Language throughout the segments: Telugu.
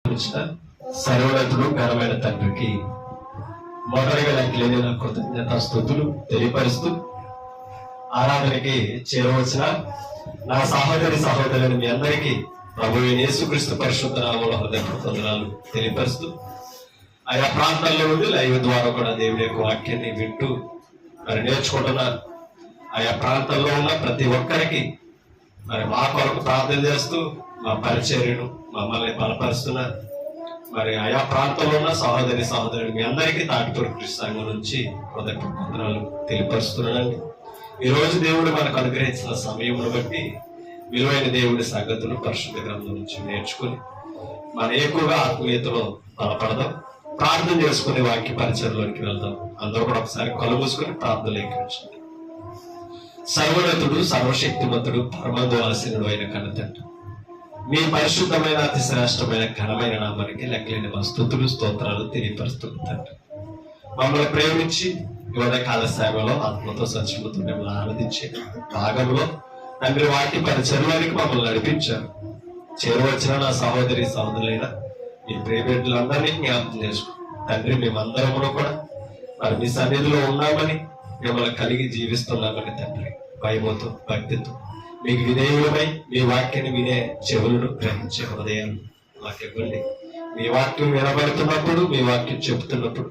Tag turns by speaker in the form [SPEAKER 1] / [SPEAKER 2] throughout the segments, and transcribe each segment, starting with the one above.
[SPEAKER 1] సర్వోన్నతుడు ఘనమైన తండ్రికి మొదటిగా లేని నా కృతజ్ఞత స్తుతులు తెలియపరుస్తూ ఆరాధనకి చేరవచ్చిన నా సహోదరులను మీ అందరికీ ప్రభువైన యేసుక్రీస్తు పరిశుద్ధ నామములో హృదయపూర్వక వందనాలు తెలియపరుస్తూ ఆయా ప్రాంతాల్లో ఉండి లైవ్ ద్వారా కూడా దేవుడి యొక్క వాక్యాన్ని వింటూ మరి నేర్చుకుంటున్నారు. ఆయా ప్రాంతాల్లో ఉన్న ప్రతి ఒక్కరికి మరి మా కొరకు ప్రార్థన చేస్తూ మా పరిచర్యను మమ్మల్ని బలపరుస్తున్నారు. మరి ఆయా ప్రాంతంలో ఉన్న సహోదరులు మీ అందరికీ తాటిపూర్ కృషి సంఘం నుంచి హృదయపూర్వక వందనాలు తెలియపరుస్తున్నానండి. ఈ రోజు దేవుడు మనకు అనుగ్రహించిన సమయమును బట్టి విలువైన దేవుడి సంగతులు పరిశుద్ధ గ్రంథం నుంచి నేర్చుకుని మన ఎక్కువగా ఆత్మీయతలో బలపడదాం. ప్రార్థన చేసుకుని వాక్య పరిచయంలోకి వెళ్దాం. అందరూ కూడా ఒకసారి కళ్ళు మూసుకుని ప్రార్థన లేఖించండి. సర్వోన్నతుడు సర్వశక్తిమంతుడు పరమందువాసినుడు అయిన కన్నతండ్రి, మీ పరిశుద్ధమైన అతి శ్రేష్టమైన ఘనమైన నామానికి లెక్కలేని మా స్తుతులు స్తోత్రాలు తెలియపరుస్తుంటారు. మమ్మల్ని ప్రేమించి కాల సేవలో ఆత్మతో సత్యముతో మిమ్మల్ని ఆరాధించే భాగంలో తండ్రి వాక్య పరిచయంలోనికి మమ్మల్ని నడిపించారు. చేరవచ్చిన నా సహోదరులైన మీ ప్రేమికులందరినీ జ్ఞాపకం చేసుకో తండ్రి. మేమందరమును కూడా మరి మీ సన్నిధిలో ఉన్నామని మిమ్మల్ని కలిగి జీవిస్తున్నామని తండ్రి భయముతో భక్తితో మీకు విధేయులమై మీ వాక్యాన్ని వినే చెవులను గ్రహించే హృదయాలు మాకు ఇవ్వండి. మీ వాక్యం వినబడుతున్నప్పుడు మీ వాక్యం చెబుతున్నప్పుడు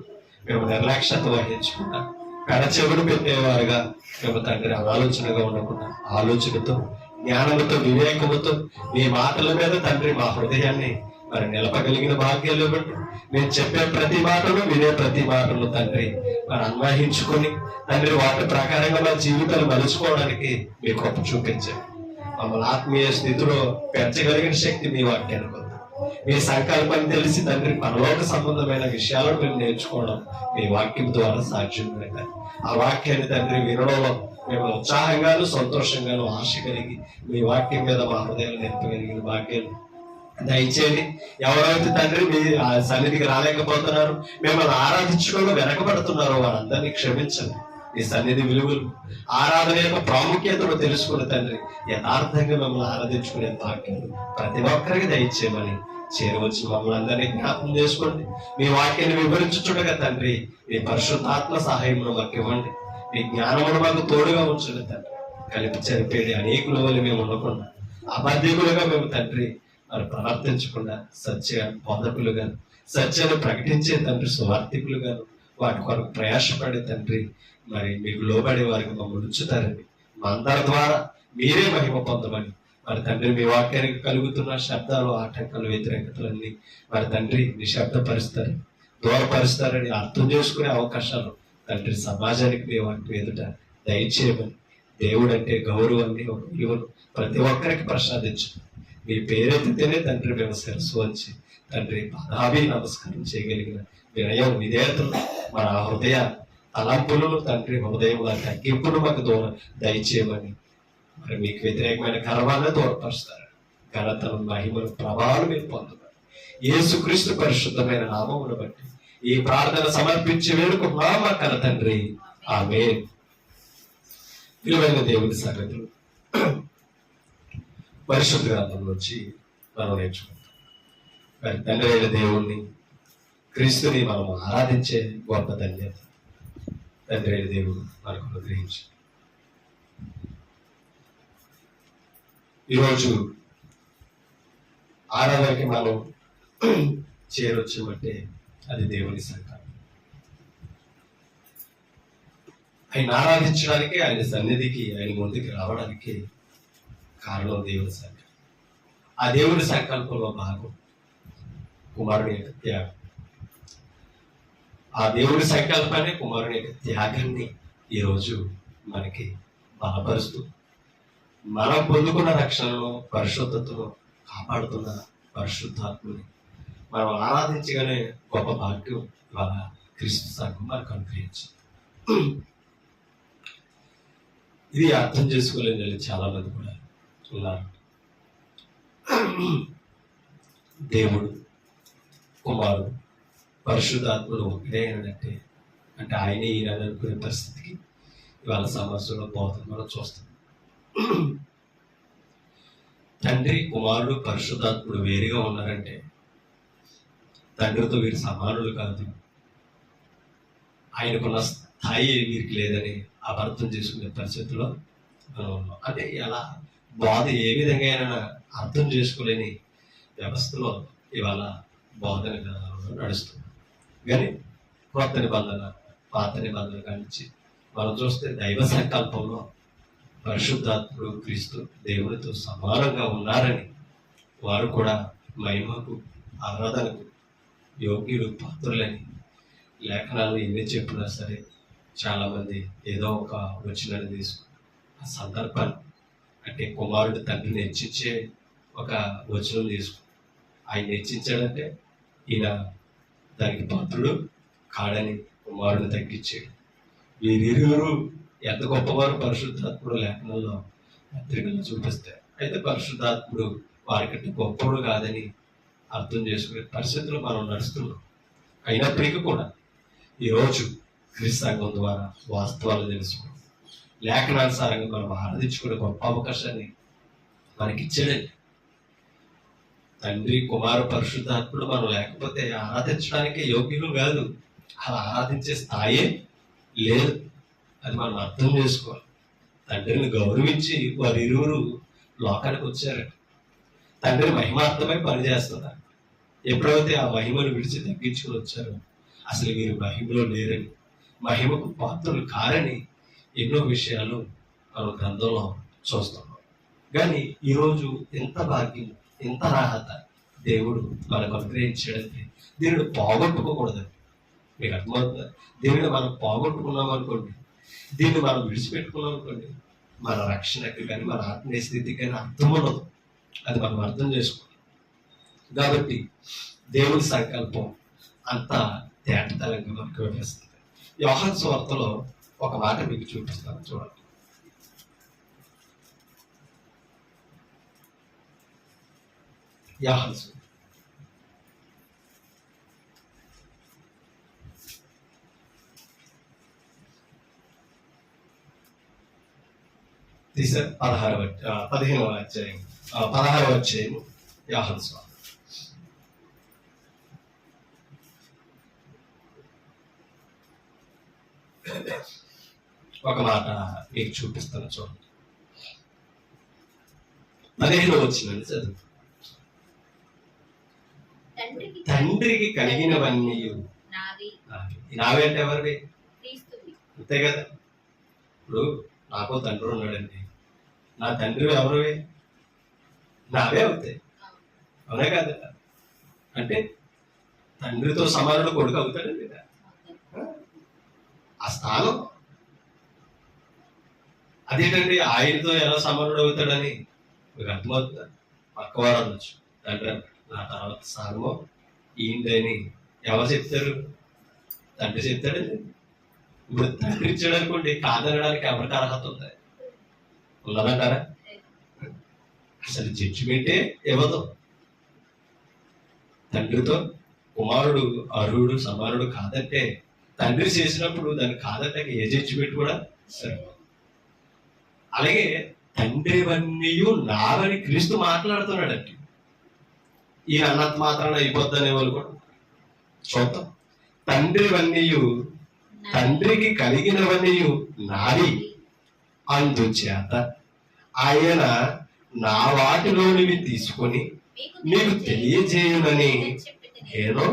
[SPEAKER 1] మేము నిర్లక్ష్యత వహించకుండా పెడ చెవులు పెట్టేవారుగా మేము తండ్రి ఆలోచనగా ఉండకుండా ఆలోచనతో జ్ఞానముతో వివేకముతో మీ మాటల మీద తండ్రి మా హృదయాన్ని మరి నిలపగలిగిన భాగ్యాలు ఇవ్వండి. మేము చెప్పే ప్రతి మాటను వినే ప్రతి మాటను తండ్రి మరి అన్వయించుకొని తండ్రి వాటి ప్రకారంగా మా జీవితాలు మలుచుకోవడానికి మీ కృప చూపించండి. మమ్మల్ని ఆత్మీయ స్థితిలో పెంచగలిగిన శక్తి మీ వాక్యానికి ఉంది. మీ సంకల్పాన్ని తెలిసి తండ్రి పరలోక సంబంధమైన విషయాలను మేము నేర్చుకోవడం మీ వాక్యం ద్వారా సాధ్యం. ఆ వాక్యాన్ని తండ్రి వినడంలో మేము ఉత్సాహంగాను సంతోషంగాను ఆశ కలిగి మీ వాక్యం మీద మా హృదయాలు నింపగలిగిన వాక్యాలు దయచేయండి. ఎవరైతే తండ్రి మీ సన్నిధికి రాలేకపోతున్నారు, మిమ్మల్ని ఆరాధించడంలో వెనకబడుతున్నారో వారందరినీ క్షమించండి. మీ సన్నిధి విలువలు ఆరాధన యొక్క ప్రాముఖ్యతను తెలుసుకుని తండ్రి యథార్థంగా మిమ్మల్ని ఆరాధించుకునే భాగ్యాలు ప్రతి ఒక్కరికి దయచేయమని చేరవచ్చు మమ్మల్ని అందరినీ జ్ఞాపకం చేసుకోండి. మీ వాక్యాన్ని వివరించుచుండగా తండ్రి మీ పరిశుద్ధాత్మ సహాయమును మాకు ఇవ్వండి. మీ జ్ఞానమును మాకు తోడుగా ఉంచండి తండ్రి. కలిపి చనిపోయి అనేకుల వల్ల మేము ఉండకుండా అబద్ధికులుగా మేము తండ్రి మరి ప్రవర్తించకుండా సత్య బోధకులుగా సత్యాన్ని ప్రకటించే తండ్రి సువార్థికులుగా వాటి కొరకు ప్రయాసపడే తండ్రి మరి మీకు లోబడే వారికి మమ్మల్ని ఉంచుతారని మా అందరి ద్వారా మీరే మహిమ పొందమని మరి తండ్రి మీ వాక్యానికి కలుగుతున్న శబ్దాలు ఆటంకాలు వ్యతిరేకతలన్నీ మరి తండ్రి నిశ్శబ్దపరుస్తారు దూరపరుస్తారని అర్థం చేసుకునే అవకాశాలు తండ్రి సమాజానికి మీ వాటి ఎదుట దయచేయమని దేవుడు అంటే గౌరవాన్ని ఒక విలువను ప్రతి ఒక్కరికి ప్రసాదించు. మీ పేరెత్తితేనే తండ్రి మేము శిరస్సు వచ్చి తండ్రి పదాభి నమస్కారం చేయగలిగిన వినయం విధేయతలు మన హృదయ తలంపులను తండ్రి హృదయంలో తగ్గింపును మాకు దయచేయమని మరి మీకు వ్యతిరేకమైన గర్వాన్ని దూరపరుస్తారు. ఘనతను మహిమను ప్రభావాలు మీరు పొందుతారు. యేసుక్రీస్తు పరిశుద్ధమైన నామమును బట్టి ఈ ప్రార్థన సమర్పించి వేడుకున్నాం మా కన్న తండ్రి, ఆమేన్. విలువైన దేవుని సంగతులు పరిశుద్ధ గ్రంథం నుంచి మనం నేర్చుకుంటాం. మరి తండ్రి అయిన దేవుణ్ణి క్రీస్తుని మనం ఆరాధించే గొప్ప ధన్యత తండ్రి అయిన దేవుడు మనకు అనుగ్రహించి ఈరోజు ఆరాధనకి మనం చేరొచ్చామంటే అది దేవుని సంకల్పం. ఆయన ఆరాధించడానికి ఆయన సన్నిధికి ఆయన ముందుకు రావడానికి కారణం దేవుని సంకల్పం. ఆ దేవుని సంకల్పంలో భాగం కుమారుని యొక్క త్యాగం. ఆ దేవుడి సంకల్పాన్ని కుమారుని యొక్క త్యాగాన్ని ఈరోజు మనకి బలపరుస్తూ మనం పొందుకున్న రక్షణలో పరిశుద్ధతను కాపాడుతున్న పరిశుద్ధాత్మని మనం ఆరాధించగానే గొప్ప భాగ్యం ఇవాళ క్రీస్తు సంఘం మనకు అనుగ్రహించింది. ఇది అర్థం చేసుకోలేని చాలా మంది కూడా ఉన్నారు. దేవుడు కుమారుడు పరిశుద్ధాత్మలు ఒకటే అంటే ఆయనే ఈయన అనుకునే పరిస్థితికి ఇవాళ సమాజంలో పోతుంది మనం చూస్తాం. తండ్రి కుమారుడు పరిశుద్ధాత్ముడు వేరుగా ఉన్నారంటే తండ్రితో వీరు సమానులు కాదు, ఆయనకున్న స్థాయి వీరికి లేదని అపార్థం చేసుకునే పరిస్థితుల్లో మనం ఉన్నాం. అంటే ఎలా బోధ ఏ విధంగా అర్థం చేసుకోలేని వ్యవస్థలో ఇవాళ బోధన విధానంలో నడుస్తుంది. కానీ కొత్త నిబంధన పాత నిబంధన కానించి మనం చూస్తే దైవ సంకల్పంలో పరిశుద్ధాత్ముడు క్రీస్తు దేవునితో సమానంగా ఉన్నారని, వారు కూడా మహిమకు ఆరాధనకు యోగ్యులు పాత్రులని లేఖనాలు ఎన్ని చెప్పినా సరే చాలామంది ఏదో ఒక వచనాన్ని తీసుకుని ఆ సందర్భాన్ని, అంటే కుమారుడు తండ్రిని హెచ్చించే ఒక వచనం తీసుకుని ఆయన హెచ్చించాడంటే ఈయన దానికి పాత్రుడు కాడని కుమారుడిని తగ్గించాడు. వీరిరువురు ఎంత గొప్పవారు పరిశుద్ధాత్ముడు లేఖనంలో పత్రికలు చూపిస్తారు. అయితే పరిశుద్ధాత్ముడు వారికంటే గొప్పవాడు కాదని అర్థం చేసుకునే పరిస్థితులు మనం నడుస్తున్నాం. అయినప్పటికీ కూడా ఈరోజు క్రీస్తు సంఘం ద్వారా వాస్తవాలు తెలుసుకుని లేఖనానుసారంగా మనం ఆరాధించుకునే గొప్ప అవకాశాన్ని మనకి ఇచ్చాడండి. తండ్రి కుమారు పరిశుద్ధాత్ముడు మనం లేకపోతే ఆరాధించడానికి యోగ్యులు కాదు, అలా ఆరాధించే స్థాయే లేదు. అది మనం అర్థం చేసుకోవాలి. తండ్రిని గౌరవించి వారి ఇరువురు లోకానికి వచ్చారట. తండ్రి మహిమార్థమై పనిచేస్తున్నారు. ఎప్పుడైతే ఆ మహిమను విడిచి తగ్గించుకుని వచ్చారో అసలు వీరు మహిమలో లేరని, మహిమకు పాత్రలు కారని ఎన్నో విషయాలు మనం గ్రంథంలో చూస్తున్నాం. కానీ ఈరోజు ఎంత భాగ్యం, ఎంత రాహత దేవుడు మనకు అనుగ్రహించాడంటే దీనిని పోగొట్టుకోకూడదండి. మీకు అర్థమవుతుందా? దీనిని మనం పోగొట్టుకున్నాం అనుకోండి, దీన్ని మనం విడిచిపెట్టుకున్నాం అనుకోండి, మన రక్షణకి కానీ మన ఆత్మీయ స్థితికి కానీ అర్థం ఉండదు. అది మనం అర్థం చేసుకోవాలి. కాబట్టి దేవుని సంకల్పం అంత తేటతలంగా మనకు వివరిస్తుంది. యోహాను సువార్తలో ఒక మాట మీకు చూపిస్తాను, చూడండి. యోహాను తీసారు 15వ అధ్యాయం 16వ అధ్యాయం యోహాను సువార్త. ఒక మాట మీకు చూపిస్తాను, చూడండి. 15వ వచనం చదువు. తండ్రికి కలిగినవన్నీ నావే అంటే ఎవరివి? అంతే కదా. ఇప్పుడు నాకు తండ్రి ఉన్నాడండి, నా తండ్రి ఎవరివి? నావే అవుతాయి, అవునే కదా. అంటే తండ్రితో సమానుడు కొడుకు అవుతాడండి. ఆ స్థానం అదేంటండి, ఆయనతో ఎలా సమానుడు అవుతాడని మీకు అర్థమవుతుందా? పక్కవారు అనొచ్చు, తండ్రి నా తర్వాత స్థానమో ఏంటని ఎవరు చెప్తారు? తండ్రి చెప్తాడండి. ఇప్పుడు తండ్రి ఇచ్చాడు అనుకోండి, కాదనడానికి ఎవరికి అర్హత ఉంది? ఉన్నదంటారా? అసలు జడ్జిమెంటే ఇవ్వదు. తండ్రితో కుమారుడు అర్హుడు సమానుడు కాదంటే తండ్రి చేసినప్పుడు దాన్ని కాదంటే ఏ జడ్జిమెంట్ కూడా సరే. అలాగే తండ్రివన్నీ నావని క్రీస్తు మాట్లాడుతున్నాడంటే ఈయన అన్నంత మాత్రాన అయిపోద్దనే వాళ్ళు కూడా చూద్దాం. తండ్రివన్నీ తండ్రికి కలిగినవన్నీ నావి, అందుచేత ఆయన నా వాటిలోనివి తీసుకొని మీకు తెలియజేయమని ఏదో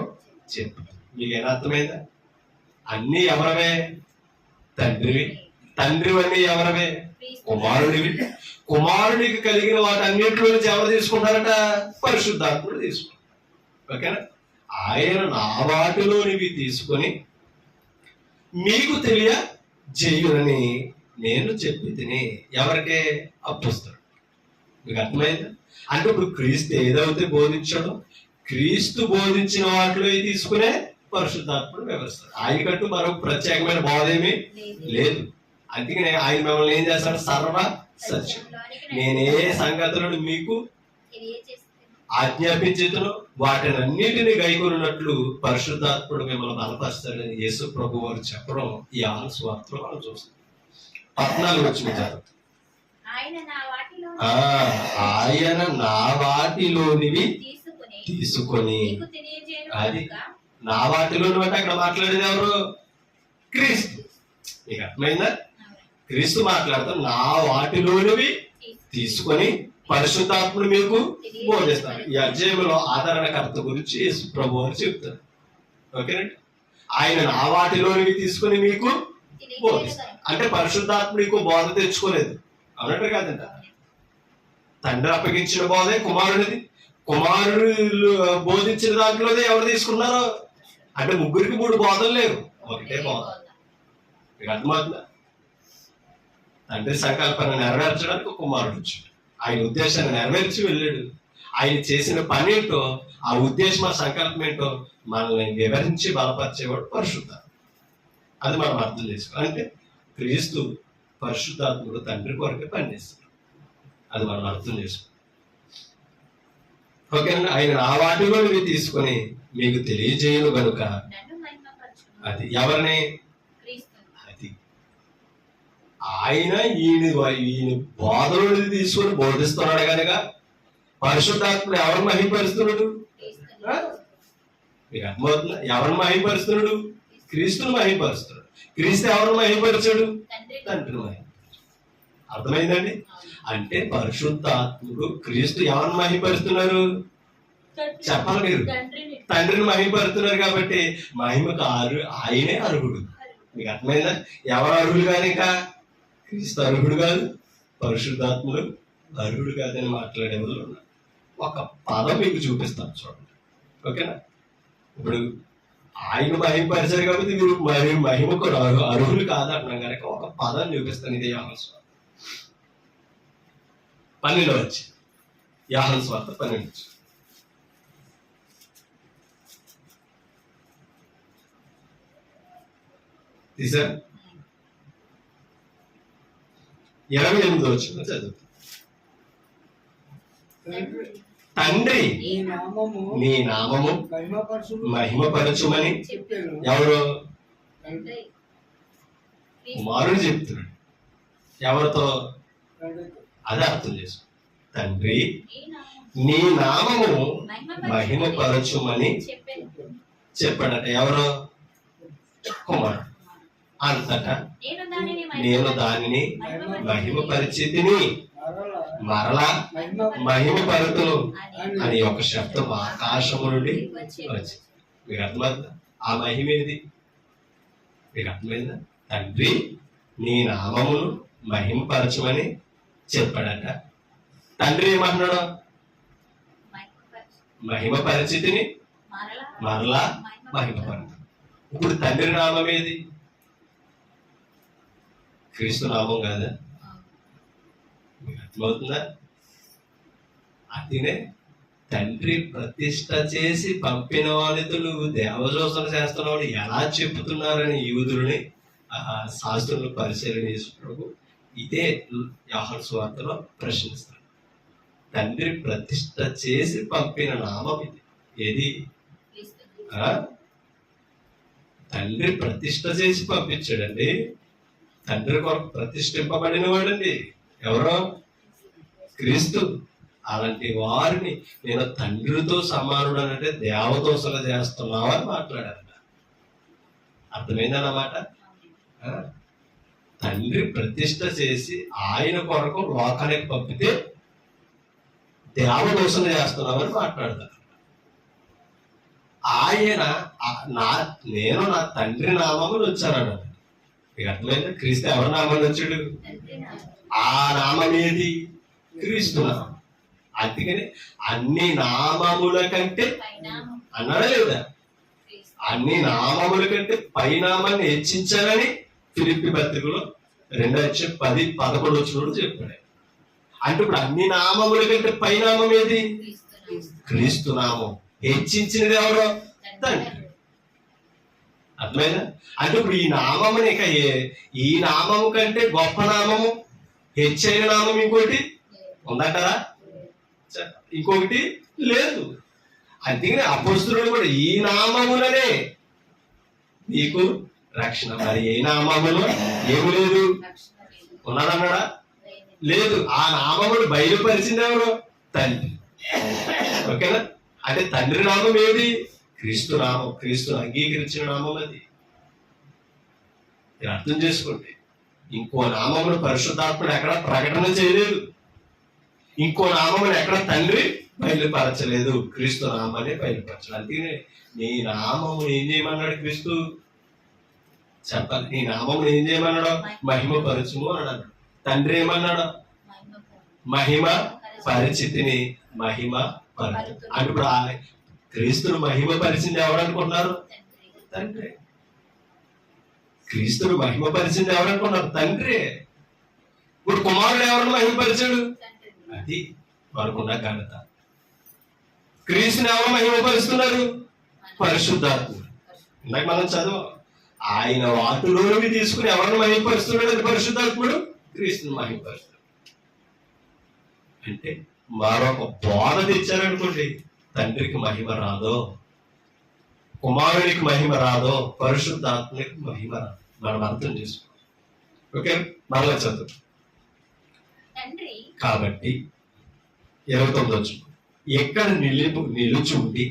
[SPEAKER 1] చెప్పు. మీకు ఏదో అర్థమైందా? అన్నీ ఎవరవే? తండ్రివి. తండ్రివన్నీ ఎవరవే? కుమారుడివి. కుమారుడికి కలిగిన వాటి అన్నింటిలో నుంచి ఎవరు తీసుకుంటారట? పరిశుద్ధాత్ముడు తీసుకుంటారు. ఓకేనా? ఆయన నా వాటిలోనివి తీసుకొని మీకు తెలియజేయునని నేను చెప్పి తిని ఎవరికే అప్పుస్తాడు. మీకు అర్థమైందా? అంటే ఇప్పుడు క్రీస్తు ఏదైతే బోధించాడో క్రీస్తు బోధించిన వాటిలో తీసుకునే పరిశుద్ధాత్ముడు వివరిస్తాడు. ఆయనకంటూ మరొక ప్రత్యేకమైన బోధ ఏమీ లేదు. అందుకనే ఆయన మిమ్మల్ని ఏం చేస్తాడు? సర్వ సత్యం. నేనే సంగతులను మీకు ఆజ్ఞాపించేతను వాటిని అన్నిటిని గైకొన్నట్లు పరిశుద్ధాత్ముడు మిమ్మల్ని బలపరుస్తాడని యేసు ప్రభు వారు చెప్పడం ఈ యోహాను సువార్తలో మనం చూస్తాం. 14 వచ్చిన చదువు. ఆయన నా వాటిలోనివి తీసుకొని
[SPEAKER 2] నీకు తెలియజేయను
[SPEAKER 1] అది
[SPEAKER 2] గనుక
[SPEAKER 1] నా వాటిలోని అంటే అక్కడ మాట్లాడేది ఎవరు? క్రీస్తు. మీకు అర్థమైందా? క్రీస్తు మాట్లాడతాం నా వాటిలోనివి తీసుకొని పరిశుద్ధాత్ముడు మీకు బోధిస్తాడు. ఈ అధ్యాయంలో ఆదరణకర్త గురించి యేసు ప్రభు అని చెప్తారు. ఓకేనండి. ఆయన నా వాటిలోనివి తీసుకొని మీకు బోధిస్తాడు. అంటే పరిశుద్ధాత్ముడు మీకు బోధ తెచ్చుకోలేదు, అన్నట్టు కాదంట. తండ్రి అప్పగించిన బోధే కుమారుడిది. కుమారుడు బోధించిన దాంట్లోనే ఎవరు తీసుకున్నారో అంటే ముగ్గురికి 3 బోధలు లేవు, ఒకటే బోధ. మీకు అర్థమవుతుందా? తండ్రి సంకల్పన నెరవేర్చడానికి కుమారుడు వచ్చాడు. ఆయన ఉద్దేశాన్ని నెరవేర్చి వెళ్ళాడు. ఆయన చేసిన పని ఏంటో, ఆ ఉద్దేశం, ఆ సంకల్పం ఏంటో మనల్ని వివరించి బలపరిచేవాడు పరిశుద్ధాత్మ. అది మనం అర్థం చేసుకోవాలి. అంటే క్రీస్తు పరిశుద్ధాత్ముడు తండ్రి కొరకే పనిచేస్తాడు. అది మనం అర్థం చేసుకోవాలి. ఓకేనండి. ఆయన ఆ వాటిలో ఇవి తీసుకొని మీకు తెలియజేయను గనుక. అది ఎవరిని? అది ఆయన ఈయన బోధలో తీసుకొని బోధిస్తున్నాడు కనుక పరిశుద్ధాత్ముడు ఎవరు మహిమపరుస్తున్నాడు? మీకు అర్థమవుతుందా? ఎవరిని మహిమపరుస్తున్నాడు? క్రీస్తుని మహిమపరుస్తున్నాడు. క్రీస్తు ఎవరిని మహిమపరిచాడు? తండ్రిని మహిమపరిచాడు. అర్థమైందండి? అంటే పరిశుద్ధాత్ముడు క్రీస్తు ఎవరిని మహిమపరుస్తున్నారు? చెప్పాలి మీరు. తండ్రిని మహిమపరుస్తున్నారు కాబట్టి మహిమకు ఆయనే అర్హుడు. మీకు అర్థమైందా? ఎవరు అర్హుడు కాదు? ఇంకా క్రీస్తు అర్హుడు కాదు, పరిశుద్ధాత్ముడు అర్హుడు కాదని మాట్లాడే వాళ్ళు ఉన్నారు. ఒక పదం మీకు చూపిస్తాను చూడండి. ఓకేనా? ఇప్పుడు ఆయన మహిమపరిచారు కాబట్టి మీరు మహిమకు అర్హులు కాదంటున్నాం కనుక ఒక పదం చూపిస్తాను. ఇది యోహాను స్వార్త 12 వచ్చి, యోహాను స్వార్త 12 తీసా 28 వచ్చిన చదువు. తండ్రి నీ నామము మహిమపరచుమని ఎవరు? కుమారుడు చెప్తున్నాడు. ఎవరితో? అదే అర్థం చేసుకో. తండ్రి నీ నామము మహిమపరచుమని చెప్పాడట. ఎవరు? కుమారుడు. అంతటా నేను దానిని మహిమపరిచితిని, మరలా మహిమపరుతును అని ఒక శబ్దం ఆకాశము నుండి వచ్చింది. మీకు అర్థమైందా? ఆ మహిమ ఏది? మీకు అర్థమైందా? తండ్రి నీ నామమును మహిమపరచమని చెప్పాడట. తండ్రి ఏమంటున్నాడు? మహిమపరిచితిని, మరలా మహిమపరుతును. ఇప్పుడు తండ్రి నామం ఏది? క్రీస్తు నామం కాదా? అర్థమవుతుందా? అదినే తండ్రి ప్రతిష్ట చేసి పంపిన వాళ్ళతో నువ్వు దేవదూషణ చేస్తున్నావు ఎలా చెప్పుతున్నారని యూదులని శాస్త్రులను పరిశీలన చేసినప్పుడు ఇదే యోహాను సువార్తలో ప్రశ్నిస్తాడు. తండ్రి ప్రతిష్ట చేసి పంపిన నామం ఇది. ఏది? తండ్రి ప్రతిష్ట చేసి పంపించాడండి. తండ్రి కొరకు ప్రతిష్ఠింపబడిన వాడండి. ఎవరో? క్రీస్తు. అలాంటి వారిని నేను తండ్రితో సమానుడు అంటే దేవదూషణ చేస్తున్నావు అని మాట్లాడారు. అర్థమైందన్నమాట. తండ్రి ప్రతిష్ట చేసి ఆయన కొరకు లోకానికి పంపితే దేవదూషణ చేస్తున్నామని మాట్లాడతారు. ఆయన నేను నా తండ్రి నామములు వచ్చాను. మీకు అర్థమైందా? క్రీస్తు ఎవరి నామని వచ్చాడు? ఆ నామం ఏది? క్రీస్తు నామం. అందుకని అన్ని నామముల కంటే అన్నాడా లేదా? అన్ని నామముల కంటే పైనామాన్ని హెచ్చించాలని ఫిలిప్పీ పత్రికలో 2:10-11 చెప్పాడు. అంటే ఇప్పుడు అన్ని నామముల కంటే పైనామం ఏది? క్రీస్తు నామం. హెచ్చించినది ఎవరో? తండ్రి. అర్థమైనా? అంటే ఇప్పుడు ఈ నామముని ఈ నామము కంటే గొప్ప నామము, హెచ్చైన నామం ఇంకోటి ఉందంటారా? ఇంకొకటి లేదు. అందుకని అపోస్తలుడు కూడా ఈ నామములనే నీకు రక్షణ. మరి ఏ నామములో ఏమి లేదు? ఉన్నాడన్నాడా? లేదు. ఆ నామములు బయలుపరిచింది ఎవరు? తండ్రి. ఓకేనా? అంటే తండ్రి నామం ఏది? క్రీస్తు నామం. క్రీస్తును అంగీకరించిన నామం అది. మీరు అర్థం చేసుకోండి. ఇంకో నామమును పరిశుద్ధాత్ముడు ఎక్కడ ప్రకటన చేయలేదు, ఇంకో నామమును ఎక్కడ తండ్రి బయలుపరచలేదు, క్రీస్తు నామాన్ని బయలుపరచలేదు. అందుకనే నీ నామము ఏం చేయమన్నాడు క్రీస్తు? చెప్పాలి. నీ నామమును ఏం చేయమన్నాడు? మహిమ పరచుము అన్నాడు. తండ్రి ఏమన్నాడు? మహిమ పరిచితిని మహిమ పరచు. అంటే ఇప్పుడు క్రీస్తును మహిమ పరిచింది ఎవరనుకున్నారు? తండ్రి. క్రీస్తును మహిమ పరిచింది ఎవరనుకున్నారు? తండ్రి. ఇప్పుడు కుమారుడు ఎవరిని మహిమపరిచాడు? అది వాడుకున్న ఘనత. క్రీస్తుని ఎవరు మహిమపరుస్తున్నారు? పరిశుద్ధాత్ముడు. ఇందాక మనం చదువు, ఆయన వాటిలోకి తీసుకుని ఎవరిని మహిమపరుస్తున్నాడు? అది పరిశుద్ధాత్ముడు క్రీస్తుని మహిమపరుస్తున్నాడు. అంటే మరొక బోధ తెచ్చారనుకోండి, తండ్రికి మహిమ రాదో, కుమారునికి మహిమ రాదో, పరిశుద్ధాత్మకి మహిమ రాదు. మనం అర్థం చేసుకోవాలి. ఓకే, మరలా చదువు. కాబట్టి 29 ఎక్కడ నిలుచుండి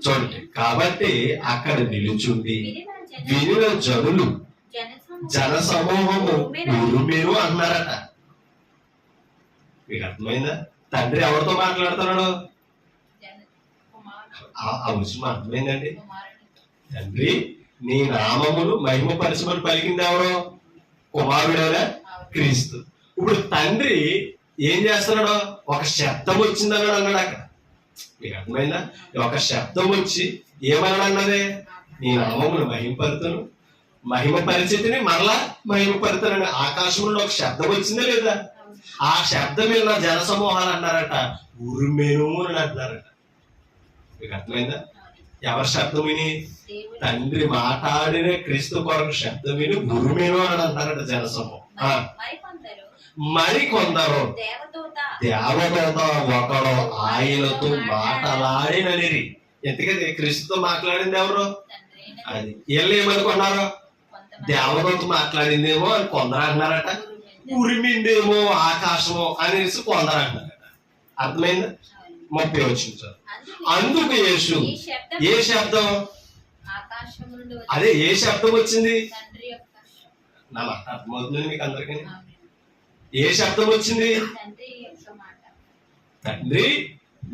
[SPEAKER 1] చూడండి. కాబట్టి అక్కడ నిలుచుండి వినిన జనులు జన సమూహము మీరు అన్నారట. మీకు అర్థమైందా? తండ్రి ఎవరితో మాట్లాడుతున్నాడు? ఆ విషయం అర్థమైందండి. తండ్రి నీ నామమును మహిమపరచమని పలికింది ఎవరో? కుమారుడైన క్రీస్తు. ఇప్పుడు తండ్రి ఏం చేస్తున్నాడు? ఒక శబ్దం వచ్చిందన్నాడు అన్నాడు అక్కడ. మీకు అర్థమైందా? ఒక శబ్దం వచ్చి ఏమన్నాడు అన్నదే? నీ నామమును మహిమపరుతును, మహిమ పరిచితిని మరలా మహిమపరుతానని ఆకాశంలో ఒక శబ్దం వచ్చిందా లేదా? ఆ శబ్దం మీద జన సమూహాలు అన్నారట, ఉరిమేను అని అంటున్నారట. మీకు అర్థమైందా? ఎవరి శబ్దం విని? తండ్రి మాట్లాడిన క్రీస్తు కొరకు శబ్దం విని ఉరిమేను అని అంటారట జన సమూహం. మరి కొందరు దేవదూత ఒకడు ఆయనతో మాట్లాడిననిరి. ఎందుకంటే క్రీస్తుతో మాట్లాడింది ఎవరు? అది. వీళ్ళు ఏమనుకున్నారు? దేవదూత మాట్లాడిందేమో అని కొందరు అంటున్నారట, ఉరిమిందేమో ఆకాశమో అనేసి కొందరు అంటున్నారట. అర్థమైందా? 30 వచ్చింది. అందుకు యేసు ఏ శబ్దం? అదే ఏ శబ్దం వచ్చింది? నా మాట అర్థమవుతుంది మీకు అందరికీ? ఏ శబ్దం వచ్చింది? తండ్రి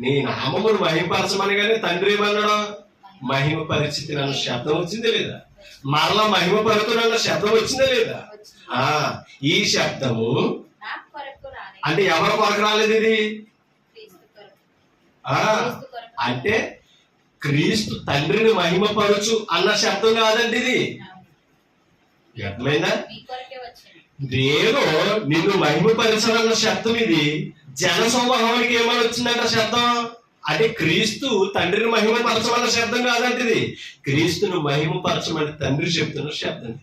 [SPEAKER 1] నీ నామమును మహిమపరచమని. కానీ తండ్రి ఏమన్నాడు? మహిమ పరిచితి అన్న శబ్దం వచ్చిందే లేదా? మరలా మహిమ పరుతున్న శబ్దం వచ్చిందే లేదా? ఈ శబ్దము అంటే ఎవరి కొరకు రాలేదు ఇది? అంటే క్రీస్తు తండ్రిని మహిమపరచు అన్న శబ్దం కాదండి ఇది. అర్థమైందా? నేను నిన్ను మహిమపరచాలన్న శబ్దం ఇది. జన సమూహానికి ఏమని వచ్చిందంట శబ్దం? అంటే క్రీస్తు తండ్రిని మహిమపరచమన్న శబ్దం కాదంటే ఇది. క్రీస్తును మహిమపరచమని తండ్రి చెప్తున్న శబ్దం.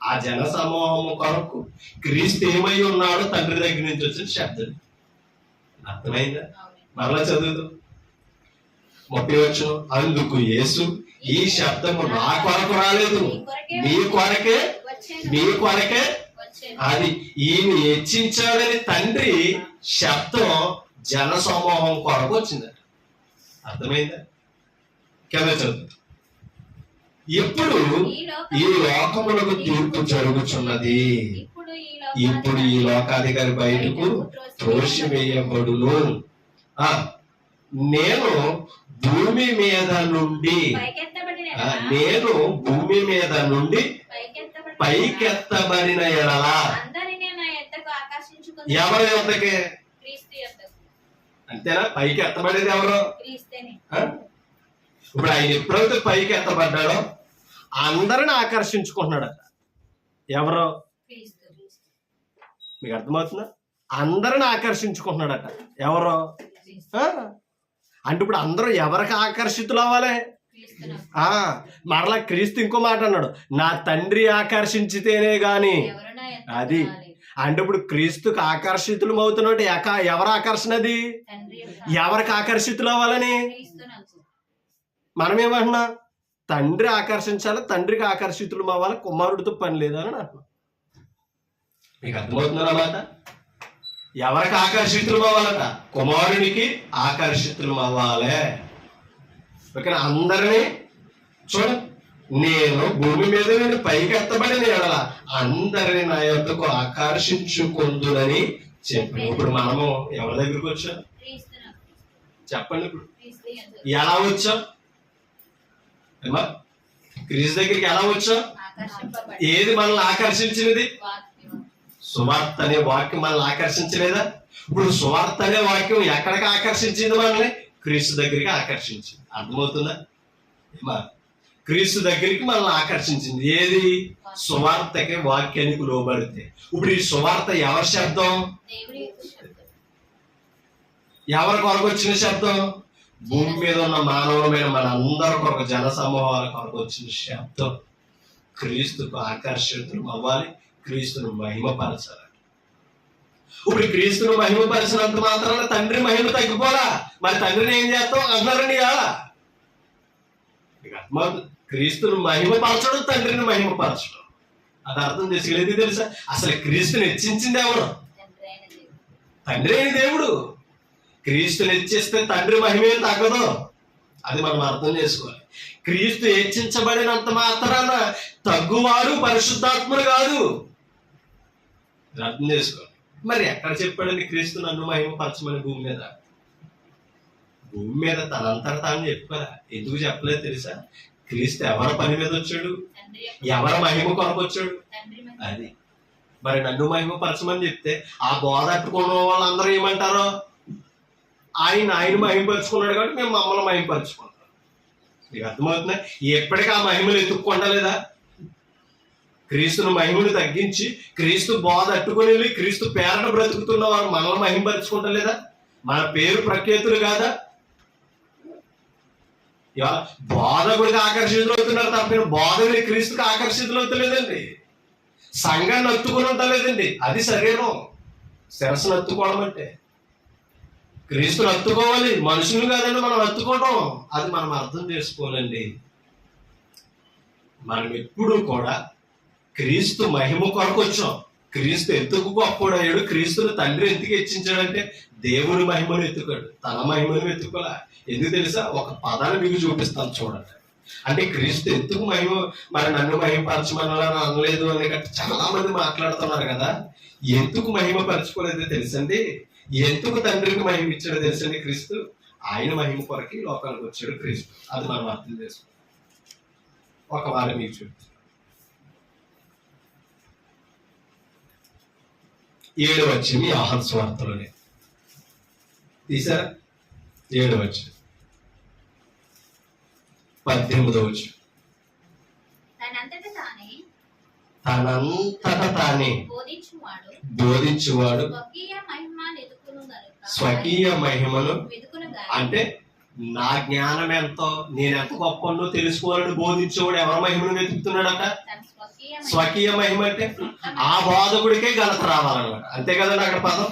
[SPEAKER 1] ఆ జన సమూహము కొరకు క్రీస్తు ఏమై ఉన్నాడో తండ్రి దగ్గర నుంచి వచ్చిన శబ్దం. అర్థమైందా? మరలా చదువుదు 30 వచ్చును. అందుకు యేసు ఈ శబ్దము నా కొరకు రాలేదు, నీ కొరకే అది ఈయన హెచ్చించాడని తండ్రి శబ్దం జన సమూహం కొరకు వచ్చిందట. అర్థమైందా? కింద చదువు. ఎప్పుడు ఈ లోకములకు తీర్పు జరుగుచున్నది, ఇప్పుడు ఈ లోకాధికారి బయటకు త్రోసివేయబడును. నేను భూమి మీద నుండి పైకెత్తబడిన ఎడల ఎవరి యొద్దకే? అంతేనా? పైకి ఎత్తబడేది ఎవరు? ఇప్పుడు ఆయన ఎప్పుడైతే పైకి ఎత్తబడ్డాడో అందరిని ఆకర్షించుకుంటున్నాడట. ఎవరు? మీకు అర్థమవుతుందా? అందరిని ఆకర్షించుకుంటున్నాడట. ఎవరు? అంటే ఇప్పుడు అందరూ ఎవరికి ఆకర్షితులు అవ్వాలి? మరలా క్రీస్తు ఇంకో మాట అన్నాడు, నా తండ్రి ఆకర్షించితేనే గాని. అది అంటే ఇప్పుడు క్రీస్తుకు ఆకర్షితులు అవుతున్నట్టు ఎవరు ఆకర్షణ? అది ఎవరికి ఆకర్షితులు అవ్వాలని? మనమేమంటున్నా? తండ్రి ఆకర్షించాలి, తండ్రికి ఆకర్షితులు అవ్వాలి, కుమారుడితో పని లేదని అంటున్నాం. మీకు అర్థమవుతుందన్నమాట? ఎవరికి ఆకర్షితులు అవ్వాలట? కుమారునికి ఆకర్షితులు అవ్వాలి. ఓకేనా? అందరినీ చూడండి, నేను భూమి మీద నుండి పైకి ఎత్తబడిన ఎడల అందరిని నా యొద్దకు ఆకర్షించుకుందునని చెప్పి. ఇప్పుడు మనము ఎవరి దగ్గరికి వచ్చాం చెప్పండి? ఇప్పుడు ఎలా వచ్చాం? క్రీస్తు దగ్గరికి ఎలా వచ్చాం? ఏది మనల్ని ఆకర్షించినది? సువార్త అనే వాక్యం మనల్ని ఆకర్షించలేదా? ఇప్పుడు సువార్త అనే వాక్యం ఎక్కడికి ఆకర్షించింది? మనల్ని క్రీస్తు దగ్గరికి ఆకర్షించింది. అర్థమవుతుందా? క్రీస్తు దగ్గరికి మనల్ని ఆకర్షించింది. ఏది? సువార్తకి, వాక్యానికి లోబడితే. ఇప్పుడు ఈ సువార్త ఎవరి శబ్దం? ఎవరి కొరకు వచ్చిన శబ్దం? భూమి మీద ఉన్న మానవులమైన మన అందరి కొరకు, జన సమూహాల కొరకు వచ్చిన శబ్దం. క్రీస్తుకు ఆకర్షితులు అవ్వాలి, క్రీస్తును మహిమపరచాలి. ఇప్పుడు క్రీస్తును మహిమపరిచినంత మాత్రాన తండ్రి మహిమ తగ్గిపోలా. మరి తండ్రిని ఏం చేస్తాం అందరినీ కాదా? క్రీస్తును మహిమపరచడం, తండ్రిని మహిమపరచడం, అది అర్థం చేసుకోలేదు. తెలుసా? అసలు క్రీస్తుని హెచ్చించింది ఎవరు? తండ్రి అయిన దేవుడు. క్రీస్తుని హెచ్చిస్తే తండ్రి మహిమే తగ్గదు. అది మనం అర్థం చేసుకోవాలి. క్రీస్తు హెచ్చించబడినంత మాత్రాన తగ్గువాడు పరిశుద్ధాత్ముడు కాదు. అర్థం చేసుకోవాలి. మరి ఎక్కడ చెప్పాడండి క్రీస్తు నన్ను మహిమపరచమని? భూమి మీద. భూమి మీద తనంతట తాను చెప్పుకోరా. ఎందుకు చెప్పలేదు తెలుసా? క్రీస్తు ఎవరి పని మీద వచ్చాడు? ఎవరి మహిమ కొరకు వచ్చాడు? అది. మరి నన్ను మహిమపరచమని చెప్తే ఆ బోధ అట్టుకున్న వాళ్ళందరూ ఏమంటారు? ఆయన మహిమపరుచుకున్నాడు కాబట్టి మేము మమ్మల్ని మహిమపరుచుకుంటాం. మీకు అర్థమవుతుందా? ఎప్పటికీ ఆ మహిమలు ఎత్తుక్కొండలేదా? క్రీస్తును మహిమను తగ్గించి క్రీస్తు బోధ అట్టుకుని వెళ్ళి క్రీస్తు పేరట బ్రతుకుతున్న వారు మనల్ని మహిమపరుచుకుంటలేదా? మన పేరు ప్రఖ్యాతులు కాదా? బోధకుడికి ఆకర్షితులు అవుతున్నారు తప్ప బోధకుడి క్రీస్తుకి ఆకర్షితులు అవుతలేదండి. సంఘాన్ని అత్తుకుని ఉంటలేదండి. అది శరీరం. శిరస్సును అత్తుకోవడం అంటే క్రీస్తుని అత్తుకోవాలి, మనుషులు కాదండి మనం అత్తుకోవడం. అది మనం అర్థం చేసుకోవాలండి. మనం ఎప్పుడూ కూడా క్రీస్తు మహిమ కొరకు వచ్చాం. క్రీస్తు ఎందుకు గొప్పడయ్యాడు? క్రీస్తుని తండ్రి ఎందుకు హెచ్చించాడంటే దేవుని మహిమను ఎత్తుకాడు, తన మహిమను ఎత్తుకోలే. ఎందుకు తెలుసా? ఒక పదాన్ని మీకు చూపిస్తాను చూడండి. అంటే క్రీస్తు ఎందుకు మహిమ, మరి నన్ను మహిమపరచమని అనలేదు అని చాలా మంది మాట్లాడుతున్నారు కదా. ఎందుకు మహిమ పరచుకోలేదో తెలుసండి? ఎందుకు తండ్రికి మహిమ ఇచ్చాడో తెలుసండి? క్రీస్తు ఆయన మహిమ కొరకి లోకానికి వచ్చాడు క్రీస్తు. అది మనం అర్థం చేసుకోవాలి. ఒక వారం మీకు చూపిస్తాను. 7వ వచనం యోహాను సువార్తలోనే తీసారా? 7వ వచనం, 18వ వచనం. తనంతట తానే బోధించువాడు స్వకీయ మహిమను, అంటే నా జ్ఞానం ఎంతో, నేను ఎంత గొప్పనో తెలుసుకోవాలని బోధించేవాడు ఎవరి మహిమను వెతుకుతున్నాడట? స్వకీయ మహిమ. అంటే ఆ బోధకుడికే ఘనత రావాలన్నమాట. అంతే కదండి అక్కడ పదం.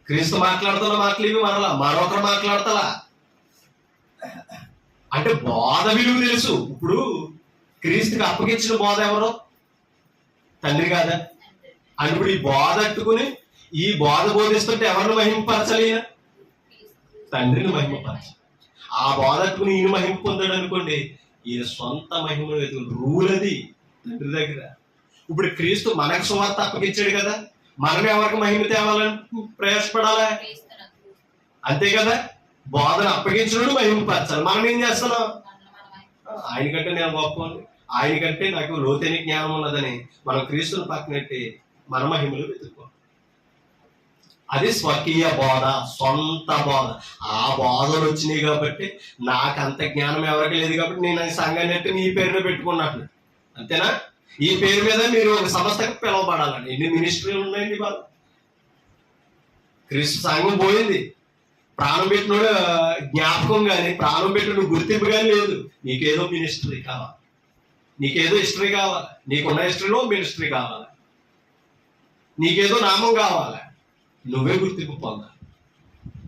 [SPEAKER 1] క్రీస్తు మాట్లాడుతున్న మాటలు ఇవి మరొకరు మాట్లాడతలా. అంటే బోధ విలువ తెలుసు. ఇప్పుడు క్రీస్తుకి అప్పగించిన బోధ ఎవరు? తండ్రి కాదా? అని ఇప్పుడు ఈ బోధ అట్టుకుని ఈ బోధ బోధిస్తుంటే ఎవరిని మహిమపరచాలి? తండ్రిని మహిమపరచాలి. ఆ బోధ అట్టుకుని ఈయన మహిమ పొందాడు అనుకోండి, ఈయన సొంత మహిమను వెతుకు రూల్ అది తండ్రి దగ్గర. ఇప్పుడు క్రీస్తు మనకు సువార్త అప్పగించాడు కదా, మనం ఎవరికి మహిమ తేవాలని ప్రయాసపడాలా? అంతే కదా. బోధన అప్పగించడం మహిమపరచాలి. మనం ఏం చేస్తున్నాం? ఆయనకంటే నేను గొప్ప, ఆయనకంటే నాకు లోతైన జ్ఞానం ఉన్నదని మనం క్రీస్తుని పక్కనెట్టి మన మహిమలు వెతుక్కో. అది స్వకీయ బోధ, సొంత బోధ. ఆ బోధలు వచ్చినాయి కాబట్టి నాకు అంత జ్ఞానం ఎవరికి లేదు కాబట్టి నేను ఈ సంఘాన్ని ఎట్టి నీ పేరులో పెట్టుకున్నట్లు. అంతేనా? ఈ పేరు మీద మీరు ఒక సంస్థకు పిలవబడాలండి. ఎన్ని మినిస్ట్రీలు ఉన్నాయండి వాళ్ళు. క్రీస్తు సంఘం పోయింది. ప్రాణం పెట్టినోడు జ్ఞాపకం కానీ, ప్రాణం పెట్టిన గుర్తింపు కానీ లేదు. నీకేదో మినిస్ట్రీ కావాలి, నీకేదో హిస్టరీ కావాలి, నీకున్న హిస్టరీలో మినిస్ట్రీ కావాలి, నీకేదో నామం కావాలి, నువ్వే గుర్తింపు పొందాలి.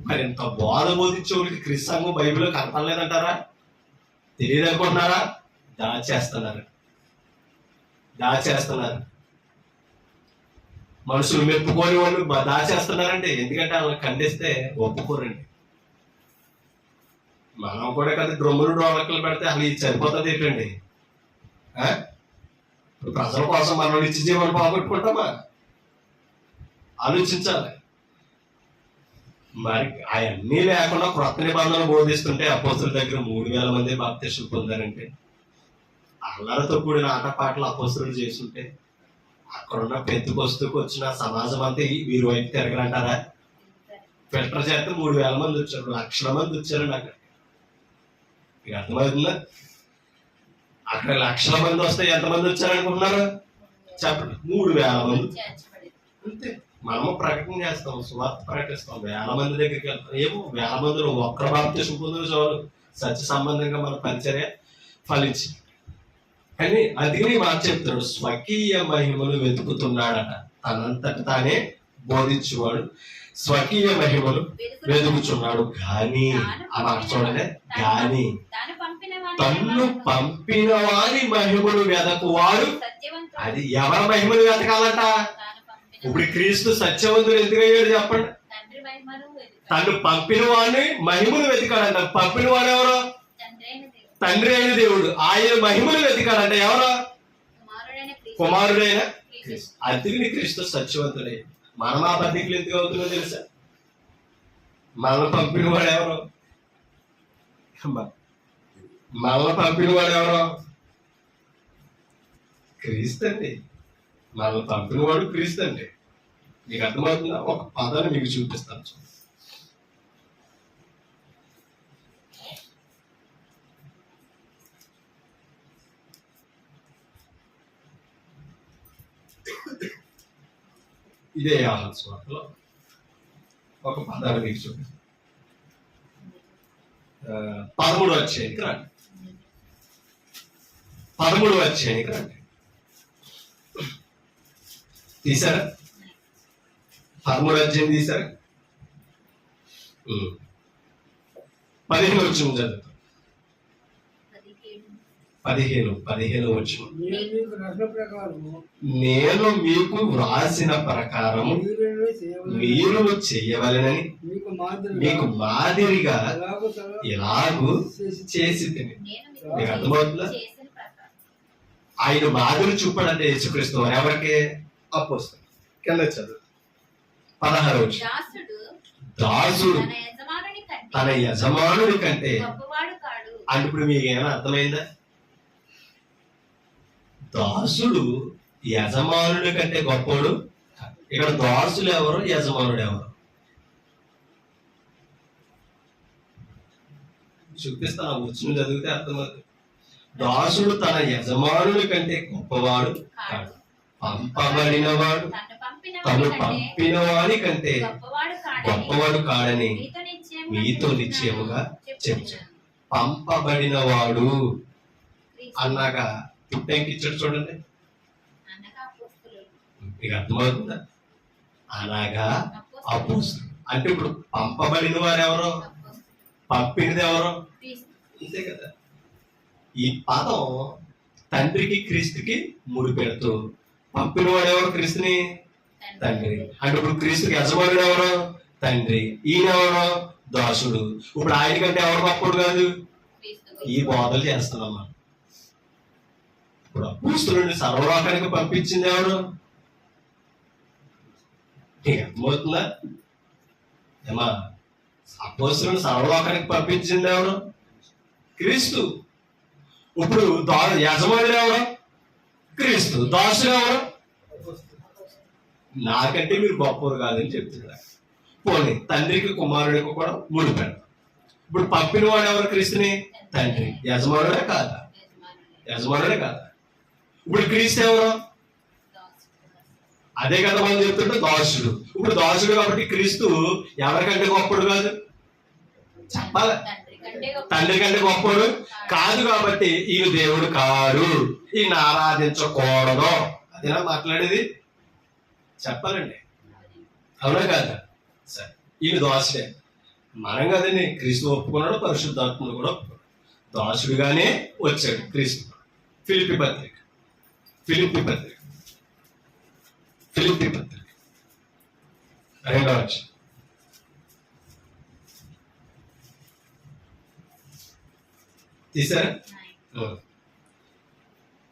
[SPEAKER 1] మరి ఇంత బోధ బోధించే వాళ్ళకి క్రీస్తు సంఘం బైబిల్లో కనపడలేదంటారా? తెలియదు అనుకుంటున్నారా? దాచేస్తున్నారు. మనుషులు మెప్పుకోని వాళ్ళు దాచేస్తున్నారండి. ఎందుకంటే వాళ్ళని ఖండిస్తే ఒప్పుకోరండి. మనం కూడా కదా డ్రమ్ములు డోలకలు పెడితే అసలు ఇది సరిపోతుంది ఏంటండి? ప్రజల కోసం మనం ఇచ్చి జీవనం పోగొట్టుకుంటామా? ఆలోచించాలి. మరి అవన్నీ లేకుండా క్రొత్త నిబంధనలు బోధిస్తుంటే అపోస్తుల దగ్గర 3000 మంది బాప్తిస్మం పొందారంటే, అల్లరితో కూడిన ఆటపాటలు అపోస్తులు చేస్తుంటే, అక్కడున్న పెంతుకొస్తుకు వచ్చిన సమాజం అంతా వీరి వైపు తిరగలంటారా? ఫిల్టర్ చేస్తే 3000 మంది వచ్చారు, లక్షల మంది వచ్చారండి. అక్కడ మీకు అర్థమవుతుందా? అక్కడ లక్షల మంది వస్తే ఎంతమంది వచ్చారనుకుంటున్నారు? చెప్పండి. 3000 మంది అంతే. మనము ప్రకటన చేస్తాం, సువార్త ప్రకటిస్తాం, 1000 మంది దగ్గరికి వెళ్తాం. ఏమో 1000 మందిలో ఒక్కరు బాప్తిస్మం పొందిన చాలు సత్య సంబంధంగా మన పరిచర్య ఫలించి. కానీ అందుకని మాట చెప్తాడు, స్వకీయ మహిమలు వెతుకుతున్నాడట. తనంతట తానే బోధించేవాడు స్వకీయ మహిమలు వెతుకుచున్నాడు. కానీ ఆ మాట చూడండి, కానీ తన్ను పంపిన వారి మహిమలు వెతకువాడు. అది ఎవరి మహిమలు వెతకాలట? ఇప్పుడు క్రీస్తు సత్యవంతుడు ఎందుకు అయ్యాడు చెప్పండి? తను పంపిన వాడిని మహిమను వెతికాడంట. పంపిన వాడు ఎవరు? తండ్రి అయిన దేవుడు. ఆయన మహిమను వెతికాడంట. ఎవరు? కుమారుడైన క్రీస్తు. అందుకని క్రీస్తు సత్యవంతుడే. మనం ఆ బతికులు ఎందుకు అవుతుందో తెలుసా? మనల్ని పంపిన వాడు ఎవరు? మనల్ని పంపిన వాడు ఎవరు? క్రీస్తు అండి. మనల్ని పంపిన వాడు క్రీస్తు అండి. మీకు అర్థమవుతుందా? ఒక పదాన్ని మీకు చూపిస్తాను. ఇదే యోహాను సువార్తలో ఒక పదాన్ని మీకు చూపిస్తాను. 13వ అధ్యాయానికి రండి. 13వ అధ్యాయానికి రండి. తీసారా? 13వ అధ్యాయం తీసారా? 15 వచ్చిన చదువు. 15 వచ్చిన. నేను మీకు వ్రాసిన ప్రకారము మీరు చేయవలెనని మీకు మాదిరిగా ఎలాగూ చేసి తిని. మీకు అర్థమవుతుందా? ఆయన మాదిరి చూపడంటే యేసుక్రీస్తు వారు ఎవరికి? అపోస్తలులు. కింద చదువు 16 వచ్చి, దాసుడు తన యజమానుడి కంటే. అంటే ఇప్పుడు మీకు ఏమైనా అర్థమైందా? దాసుడు యజమానుడి కంటే గొప్పవాడు. ఇక్కడ దాసులు ఎవరు, యజమానుడు ఎవరు? చూపిస్తాను, వచ్చిన చదివితే అర్థమవుతుంది. దాసుడు తన యజమానుడి కంటే గొప్పవాడు కాడు. పంపబడినవాడు తను పంపిన వాడి కంటే గొప్పవాడు కాడని మీతో నిశ్చయముగా చెప్తాను. పంపబడినవాడు అన్నాక పుట్టేంకి ఇచ్చాడు చూడండి. మీకు అర్థమవుతుందా? అనగా అపోస్తలులు. అంటే ఇప్పుడు పంపబడిన వారు ఎవరు? పంపినది ఎవరు? అంతే కదా. ఈ పదం తండ్రికి క్రీస్తుకి ముడిపెడుతూ, పంపిన వాడు ఎవరు? క్రీస్తుని తండ్రి. అంటే ఇప్పుడు క్రీస్తుకి యజమానుడు ఎవరు? తండ్రి. ఈయన ఎవరు? దాసుడు. ఇప్పుడు ఆయన కంటే ఎవరు గొప్పడు కాదు? ఈ బోధలు చేస్తున్నాం మనం. ఇప్పుడు అపోస్తలుని సర్వలోకానికి పంపించింది ఎవరు? నీకు అర్థమవుతుందా? ఏమా, అపోస్తలుని సర్వలోకానికి పంపించింది ఎవరు? క్రీస్తు. ఇప్పుడు యజమానుడు ఎవరు? క్రీస్తు. దాసుడు ఎవరు? నాకంటే మీరు గొప్పవారు కాదని చెప్తున్నాడు. పోనీ తండ్రికి కుమారుడికి కూడా ముడిపెడతాం. ఇప్పుడు పంపిన వాడు ఎవరు? క్రీస్తుని తండ్రి. యజమానుడే కాదా? యజమానుడే కాదా? ఇప్పుడు క్రీస్తు ఎవరు? అదే కదా మనం చెప్తుంటే దాసుడు. ఇప్పుడు దాసుడు కాబట్టి క్రీస్తు ఎవరికంటే గొప్పడు కాదు? చెప్పాలి. తండ్రి కంటే గొప్పడు కాదు. కాబట్టి ఈయన దేవుడు కాదు, ఈయన ఆరాధించకూడదు. అదేనా మాట్లాడేది? చెప్పాలండి, అవునా కాదా? సరే, ఈయన దాసుడే. మనం కదండి, క్రీస్తు ఒప్పుకున్నాడు, పరిశుద్ధాత్ముడు కూడా ఒప్పుకున్నాడు. దాసుడుగానే వచ్చాడు క్రీస్తు. ఫిలిప్పీ పత్రిక రెండవ వచనం. తీసారా?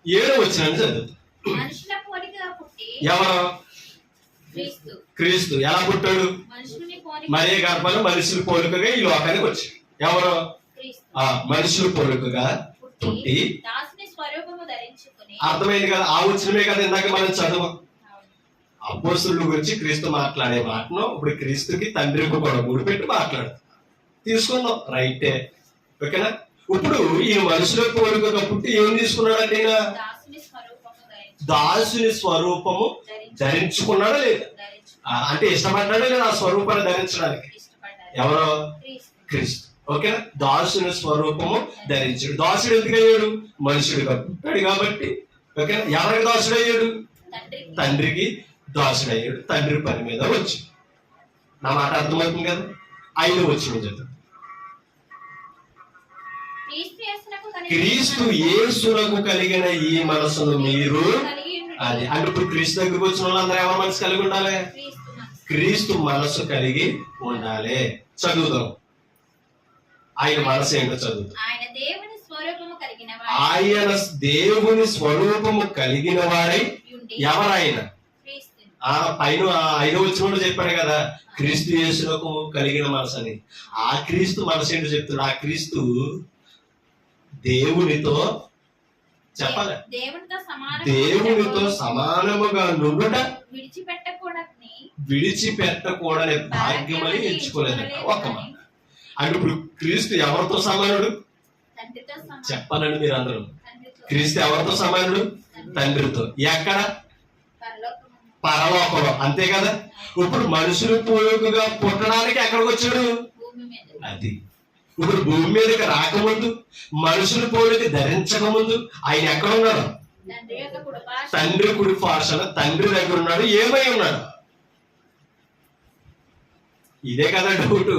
[SPEAKER 1] 7వ వచనాన్ని చదువు.
[SPEAKER 2] మనుషుల పోలికగా పుట్టి
[SPEAKER 1] ఎవరు?
[SPEAKER 2] క్రీస్తు.
[SPEAKER 1] క్రీస్తు ఎలా పుట్టాడు?
[SPEAKER 2] మనుషుని పోలిక
[SPEAKER 1] మరియ గర్భంలో మనుషుల పోలికగా ఈ లోకానికి వచ్చాడు. ఎవరు?
[SPEAKER 2] క్రీస్తు.
[SPEAKER 1] మనుషుల పోలికగా పుట్టి.
[SPEAKER 2] దాసుని స్వరూపము ధరించుకుని.
[SPEAKER 1] అర్థమైంది కదా? ఆ వచనమే కదా ఇందాక మనం చదువు. అపోస్తుల గురించి క్రీస్తు మాట్లాడే మాటను ఇప్పుడు క్రీస్తుకి తండ్రికి కూడా ముడిపెట్టి మాట్లాడు తీసుకుందాం. రైటే, ఓకేనా? ఇప్పుడు ఈ మనుషుల పోలికగా పుట్టి ఏం తీసుకున్నాడంటే ఈయన దాసుని స్వరూపము ధరించుకున్నాడా లేదా? అంటే ఇష్టపడ్డాడా లేదా ఆ స్వరూపాన్ని ధరించడానికి? ఎవరో? క్రీస్తు. ఓకేనా? దాసుని స్వరూపము ధరించాడు. దాసుడు ఎందుకు అయ్యాడు? మనుషుడిగా పుట్టాడు కాబట్టి. ఓకేనా? ఎవరికి దాసుడు అయ్యాడు? తండ్రికి దాసుడు అయ్యాడు. తండ్రి పని మీద వచ్చి. నా మాట అర్థమవుతుంది కదా? 5వ వచనం చదువు. క్రీస్తు యేసునకు కలిగిన ఈ మనసును మీరు అది అంటే ఇప్పుడు క్రీస్తు దగ్గరికి వచ్చిన వాళ్ళందరూ ఎవరి మనసు కలిగి ఉండాలి? క్రీస్తు మనసు కలిగి ఉండాలి. చదువుదాం. ఆయన మనసు ఏంటో చదువుతాం. ఆయన దేవుని స్వరూపము కలిగిన వాడై ఎవరైనా ఆ పైన 5వ వచనంలో చెప్పాడు కదా, క్రీస్తు యేసునకు కలిగిన మనసు అని. ఆ క్రీస్తు మనసు ఏంటో చెప్తాడు. ఆ క్రీస్తు దేవునితో చెప్పాలి, దేవునితో సమానముగా నుండుట విడిచిపెట్టకూడని భాగ్యమని ఎంచుకోలేదంట. ఒక మాట అంటే ఇప్పుడు క్రీస్తు ఎవరితో సమానుడు చెప్పాలండి మీరు అందరూ? క్రీస్తు ఎవరితో సమానుడు? తండ్రితో. ఎక్కడ? పరలోకంలో. అంతే కదా? ఇప్పుడు మనుషులు పోలుకగా పుట్టడానికి ఎక్కడికి వచ్చాడు? అది ఇప్పుడు భూమి మీదకి రాకముందు, మనుషుల పోలిక ధరించక ముందు ఆయన ఎక్కడ ఉన్నాడు? తండ్రి కుడి పార్శ్వన తండ్రి దగ్గర ఉన్నాడు. ఏమై ఉన్నాడు? ఇదే కదా డౌట్.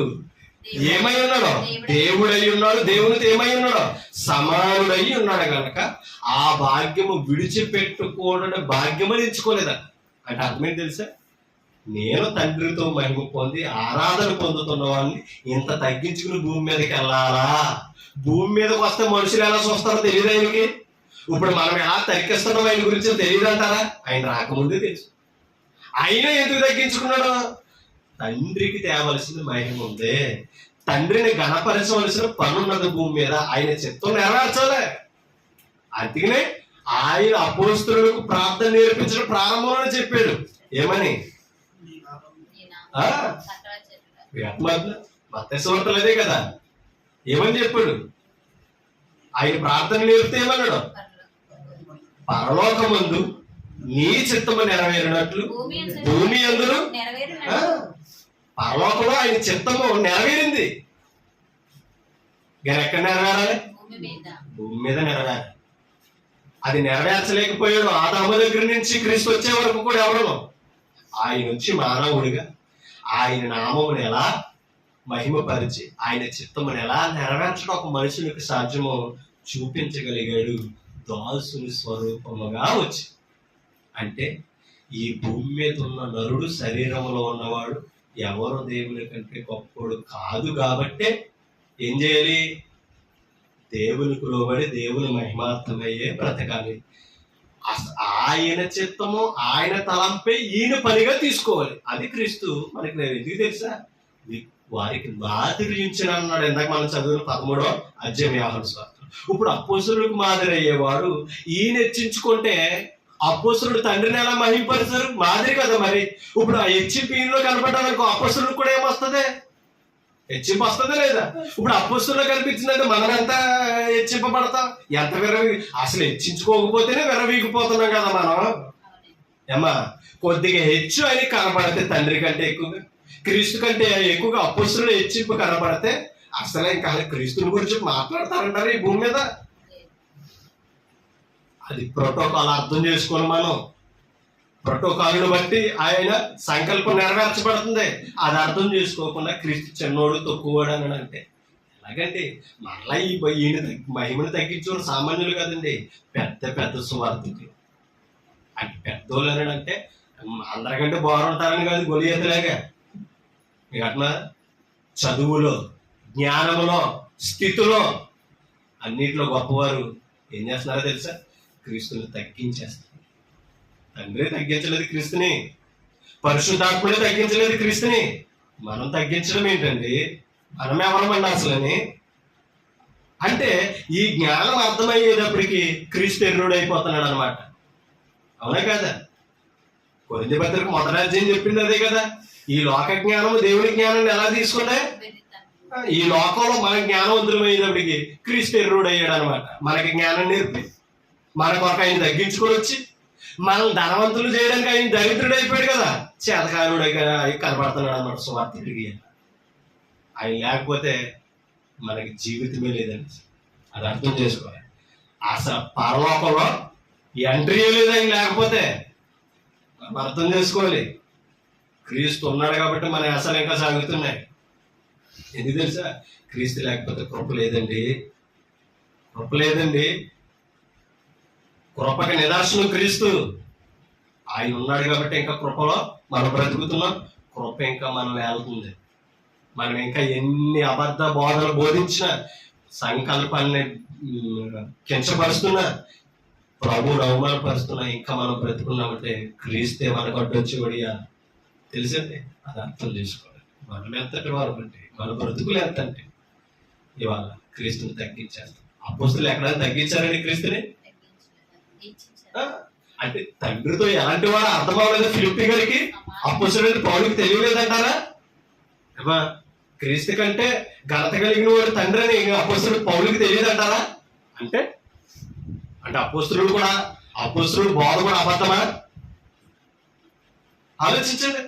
[SPEAKER 1] ఏమై ఉన్నాడు? దేవుడై ఉన్నాడు. దేవునితో ఏమై ఉన్నాడు? సమానుడై ఉన్నాడు కనుక ఆ భాగ్యము విడిచిపెట్టుకోవడం భాగ్యమని ఎంచుకోలేదా? అంటే అర్థమేంటి తెలుసా? నేను తండ్రితో మహిమ పొంది ఆరాధన పొందుతున్న వాడిని ఇంత తగ్గించుకుని భూమి మీదకి వెళ్ళాలా? భూమి మీదకి వస్తే మనుషులు ఎలా చూస్తారో తెలియదు ఆయనకి. ఇప్పుడు మనం ఎలా తగ్గిస్తున్నాం ఆయన గురించి తెలియదు అంటారా? ఆయన రాకముందే తెలుసు. అయినా ఎందుకు తగ్గించుకున్నాడు? తండ్రికి తేవలసిన మహిమ ఉంది. తండ్రిని ఘనపరచవలసిన పనున్నది భూమి మీద. ఆయన చిత్తం నెరవేర్చాలి. అందుకనే ఆయన అపోస్తలులకు ప్రార్థన నేర్పించడం ప్రారంభంలోనే చెప్పాడు. ఏమని? మత్తయి అదే కదా. ఏమని చెప్పాడు? ఆయన ప్రార్థన నేర్పితే ఏమన్నాడు? పరలోకమందు నీ చిత్తము నెరవేరినట్లు భూమి అందును. పరలోకంలో ఆయన చిత్తము నెరవేరింది. ఎక్కడ నెరవేరాలి? భూమి మీద నెరవేరాలి. అది నెరవేర్చలేకపోయాడు. ఆదాము దగ్గర నుంచి క్రీస్తు వచ్చే వరకు కూడా ఎవరు? ఆయన వచ్చి మానవుడిగా ఆయన నామమును ఎలా మహిమపరిచి ఆయన చిత్తమును ఎలా నెరవేర్చడం ఒక మనుషునికి సాధ్యమో చూపించగలిగాడు దాసుని స్వరూపముగా వచ్చి. అంటే ఈ భూమి మీద ఉన్న నరుడు శరీరంలో ఉన్నవాడు ఎవరు దేవుని కంటే గొప్పవాడు కాదు. కాబట్టే ఏం చేయాలి? దేవునికి లోబడి దేవుని మహిమార్థమయ్యే బ్రతకాలి. ఆయన చిత్తము ఆయన తలంపై ఈయన పనిగా తీసుకోవాలి. అది క్రీస్తు మనకి ఎందుకు తెలుసా? వారికి మాదిరి ఉంచిన అన్నాడు. ఇందాక మనం చదివిన 13వ అధ్యాయం యోహాను సువార్త. ఇప్పుడు అపోస్తలులకు మాదిరి అయ్యేవాడు ఈయన హెచ్చించుకుంటే అపోస్తలుడు తండ్రిని ఎలా మహిమపరుస్తారు? మాదిరి కదా. మరి ఇప్పుడు ఆ హెచ్చింపు ఈయనలో కనపడ్డానుకో అపోస్తలుడికి కూడా ఏమొస్తుంది? హెచ్చింపు వస్తుందా లేదా? ఇప్పుడు అపోస్తలులో కనిపించిందంటే మనమెంత హెచ్చింపబడతాం? ఎంత అసలు హెచ్చించుకోకపోతేనే విర్రవీగిపోతున్నాం కదా మనం. ఏమా కొద్దిగా హెచ్చు అని కనపడితే తండ్రి కంటే ఎక్కువగా, క్రీస్తు కంటే ఎక్కువగా అపోస్తలుడు హెచ్చింపు కనపడితే అసలే ఇంకా క్రీస్తుని గురించి మాట్లాడతారంటారు ఈ భూమి మీద. అది ప్రోటోకాల్ అర్థం చేసుకోవాలి మనం. ప్రోటోకాల్ను బట్టి ఆయన సంకల్పం నెరవేర్చబడుతుంది. అది అర్థం చేసుకోకుండా క్రీస్తు చిన్నోడు తక్కువవాడు అని అంటే ఎలాగండి? మరలా ఈయన మహిమను తగ్గించుకున్న సామాన్యులు కదండి, పెద్ద పెద్ద సువార్థికులు. అంటే పెద్దోళ్ళు అని అంటే అందరికంటే బాగుంటారని కాదు, గొలియతలాగా మీకు అట్లా చదువులో, జ్ఞానములో, స్థితిలో అన్నిట్లో గొప్పవారు ఏం చేస్తున్నారో తెలుసా? క్రీస్తుని తగ్గించేస్తారు. తండ్రి తగ్గించలేదు క్రీస్తుని, పరిశుద్ధాత్ముడే తగ్గించలేదు క్రీస్తుని. మనం తగ్గించడం ఏంటండి? మనం ఎవరమండి అసలని? అంటే ఈ జ్ఞానం అర్థమయ్యేటప్పటికి క్రీస్తు ఎర్రుడు అయిపోతున్నాడు అనమాట. అవునా కదా? కొరింథీ పత్రిక మొదటి అధ్యాయం చెప్పింది అదే కదా. ఈ లోక జ్ఞానం దేవుని జ్ఞానాన్ని ఎలా తీసుకున్నా? ఈ లోకంలో మన జ్ఞానవంతులం అయ్యేటప్పటికి క్రీస్తు ఎర్రుడు అయ్యాడు అనమాట. మనకి జ్ఞానం నేర్పి మన కొరకు ఆయన తగ్గించుకొని వచ్చి మనల్ని ధనవంతులు చేయడానికి ఆయన దరిద్రుడు అయిపోయాడు కదా. చేతకారుడు కనబడుతున్నాడు అన్నమాట సువార్తికుడికి. ఆయన లేకపోతే మనకి జీవితమే లేదండి. అది అర్థం చేసుకోవాలి. అసలు పరలోకంలో ఎంట్రీ లేదు ఆయన లేకపోతే. మనం అర్థం చేసుకోవాలి. క్రీస్తు ఉన్నాడు కాబట్టి మన అసలు ఇంకా సాగుతున్నాయి. ఎందుకు తెలుసా? క్రీస్తు లేకపోతే కృప లేదండి. కృప లేదండి. కృపకి నిదర్శనం క్రీస్తు. ఆయన ఉన్నాడు కాబట్టి ఇంకా కృపలో మనం బ్రతుకుతున్నాం. కృప ఇంకా మనం వెళ్తుంది. మనం ఇంకా ఎన్ని అబద్ధ బోధనలు బోధించినా, సంకల్పాన్ని కించపరుస్తున్నా, ప్రభువును అవమానపరుస్తున్నా, ఇంకా మనం బ్రతుకున్నామంటే క్రీస్తే మనకు అడ్డొచ్చేవాడియా తెలిసింది. అది అర్థం చేసుకోవాలి. మనం ఎంతటి వారు అంటే మన బ్రతుకులు ఎంత అంటే ఇవాళ క్రీస్తుని తగ్గించేస్తాం. అపోస్తులు ఎక్కడైనా తగ్గించారండి క్రీస్తుని? అంటే తండ్రితో ఎలాంటి వాడు అర్థం అవ్వలేదు ఫిలిప్పీ గారికి. అపోస్తులు పౌలుకి తెలియలేదంటారా? క్రీస్తు కంటే ఘనత కలిగిన వాడు తండ్రి అని అపోస్తులు పౌలుకి తెలియదంటారా? అంటే అంటే అపోస్తులు కూడా, అపోస్తులు బోధ కూడా అబద్ధమా? ఆలోచించండి.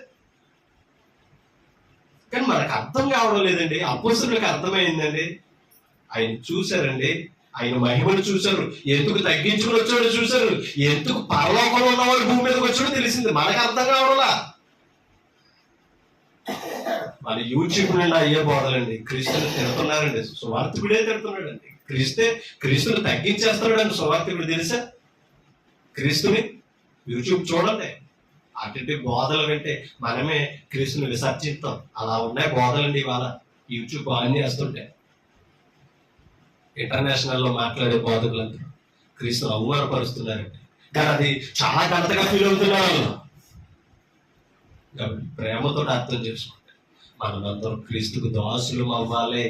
[SPEAKER 1] కానీ మనకు అర్థం కావడం లేదండి. అపోస్తులకు అర్థమైందండి. ఆయన చూశారండి, ఆయన మహిమను చూశారు, ఎందుకు తగ్గించుకుని వచ్చాడో చూశారు, ఎందుకు పరలోకంలో ఉన్నవాడు భూమి మీదకి వచ్చాడో తెలిసింది. మనకు అర్థం కావడంలా. మన యూట్యూబ్ నుండి అయ్యే బోధలండి. క్రీస్తుని తిడుతున్నారండి. సువార్తికుడే తిడుతున్నాడండి. క్రీస్తుని తగ్గించేస్తున్నాడండి సువార్తికుడు. తెలుసా? క్రీస్తుని యూట్యూబ్ చూడండి. అటు బోధలు వింటే మనమే క్రీస్తుని విసర్జిస్తాం. అలా ఉన్నాయి బోధలండి. ఇవాళ యూట్యూబ్ ఆన్ చేస్తుంటే ఇంటర్నేషనల్ లో మాట్లాడే బోధకులందరూ క్రీస్తుని అవమానపరుస్తున్నారండి. కానీ అది చాలా ఘనతగా ఫీల్ అవుతున్నారు. కాబట్టి ప్రేమతో అర్థం చేసుకోండి. మనమందరం క్రీస్తుకు దాసులు అవ్వాలి.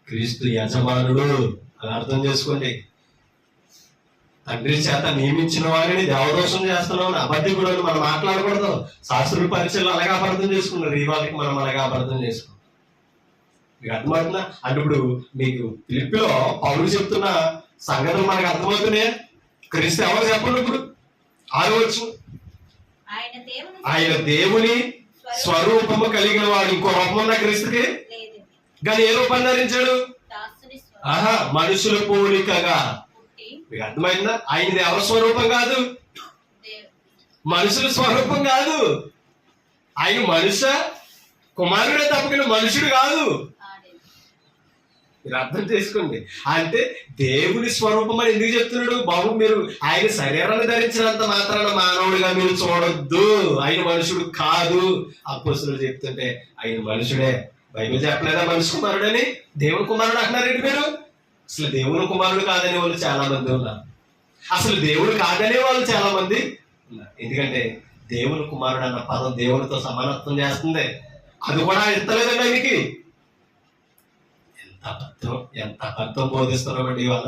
[SPEAKER 1] క్రీస్తు యజమానుడు అని అర్థం చేసుకోండి. తండ్రి చేత నియమించిన వారిని దేవదోషం చేస్తున్నాం అబద్ధికుడు అని మనం మాట్లాడకూడదు. శాస్త్రుల పరీక్షలు అలాగే అపార్థం చేసుకున్నారు. ఈ వాళ్ళకి మనం అలాగే అపార్థం చేసుకున్నాం. మీకు అర్థమవుతుందా? అంటే ఇప్పుడు మీకు ఫిలిప్పీలో పౌలు చెప్తున్న సంగతులు మనకు అర్థమవుతున్నాయా? క్రీస్తు ఎవరు చెప్పండి. ఇప్పుడు ఆరవచ్చు, ఆయన దేవుని స్వరూపము కలిగిన వాడు. ఇంకో రూపం ఉందా క్రీస్తుకి? కానీ ఏ రూపాన్ని ధరించాడు? మనుషుల పోలికగా. మీకు అర్థమైందా? ఆయనది ఎవరి స్వరూపం కాదు, మనుషుల స్వరూపం కాదు. ఆయన మనుష్య కుమారుడే తప్పకిన మనుషుడు కాదు. మీరు అర్థం చేసుకోండి. అంటే దేవుని స్వరూపం అని ఎందుకు చెప్తున్నాడు? బాబు మీరు ఆయన శరీరాన్ని ధరించినంత మాత్రాన మానవుడిగా మీరు చూడొద్దు, ఆయన మనుషుడు కాదు. అపోస్తులు చెప్తుంటే ఆయన మనుషుడే. బైబిల్ చెప్పలేదా మనిషి కుమారుడు అని? దేవుని కుమారుడు అంటున్నారేంటి మీరు? అసలు దేవుని కుమారుడు కాదనే వాళ్ళు చాలా మంది ఉన్నారు. అసలు దేవుడు కాదనే వాళ్ళు చాలా మంది ఉన్నారు. ఎందుకంటే దేవుని కుమారుడు అన్న పదం దేవునితో సమానత్వం చేస్తుంది. అది కూడా ఎత్తలేదండి ఆయనకి. ఎంత అబద్ధం బోధిస్తున్నామండి ఇవాళ.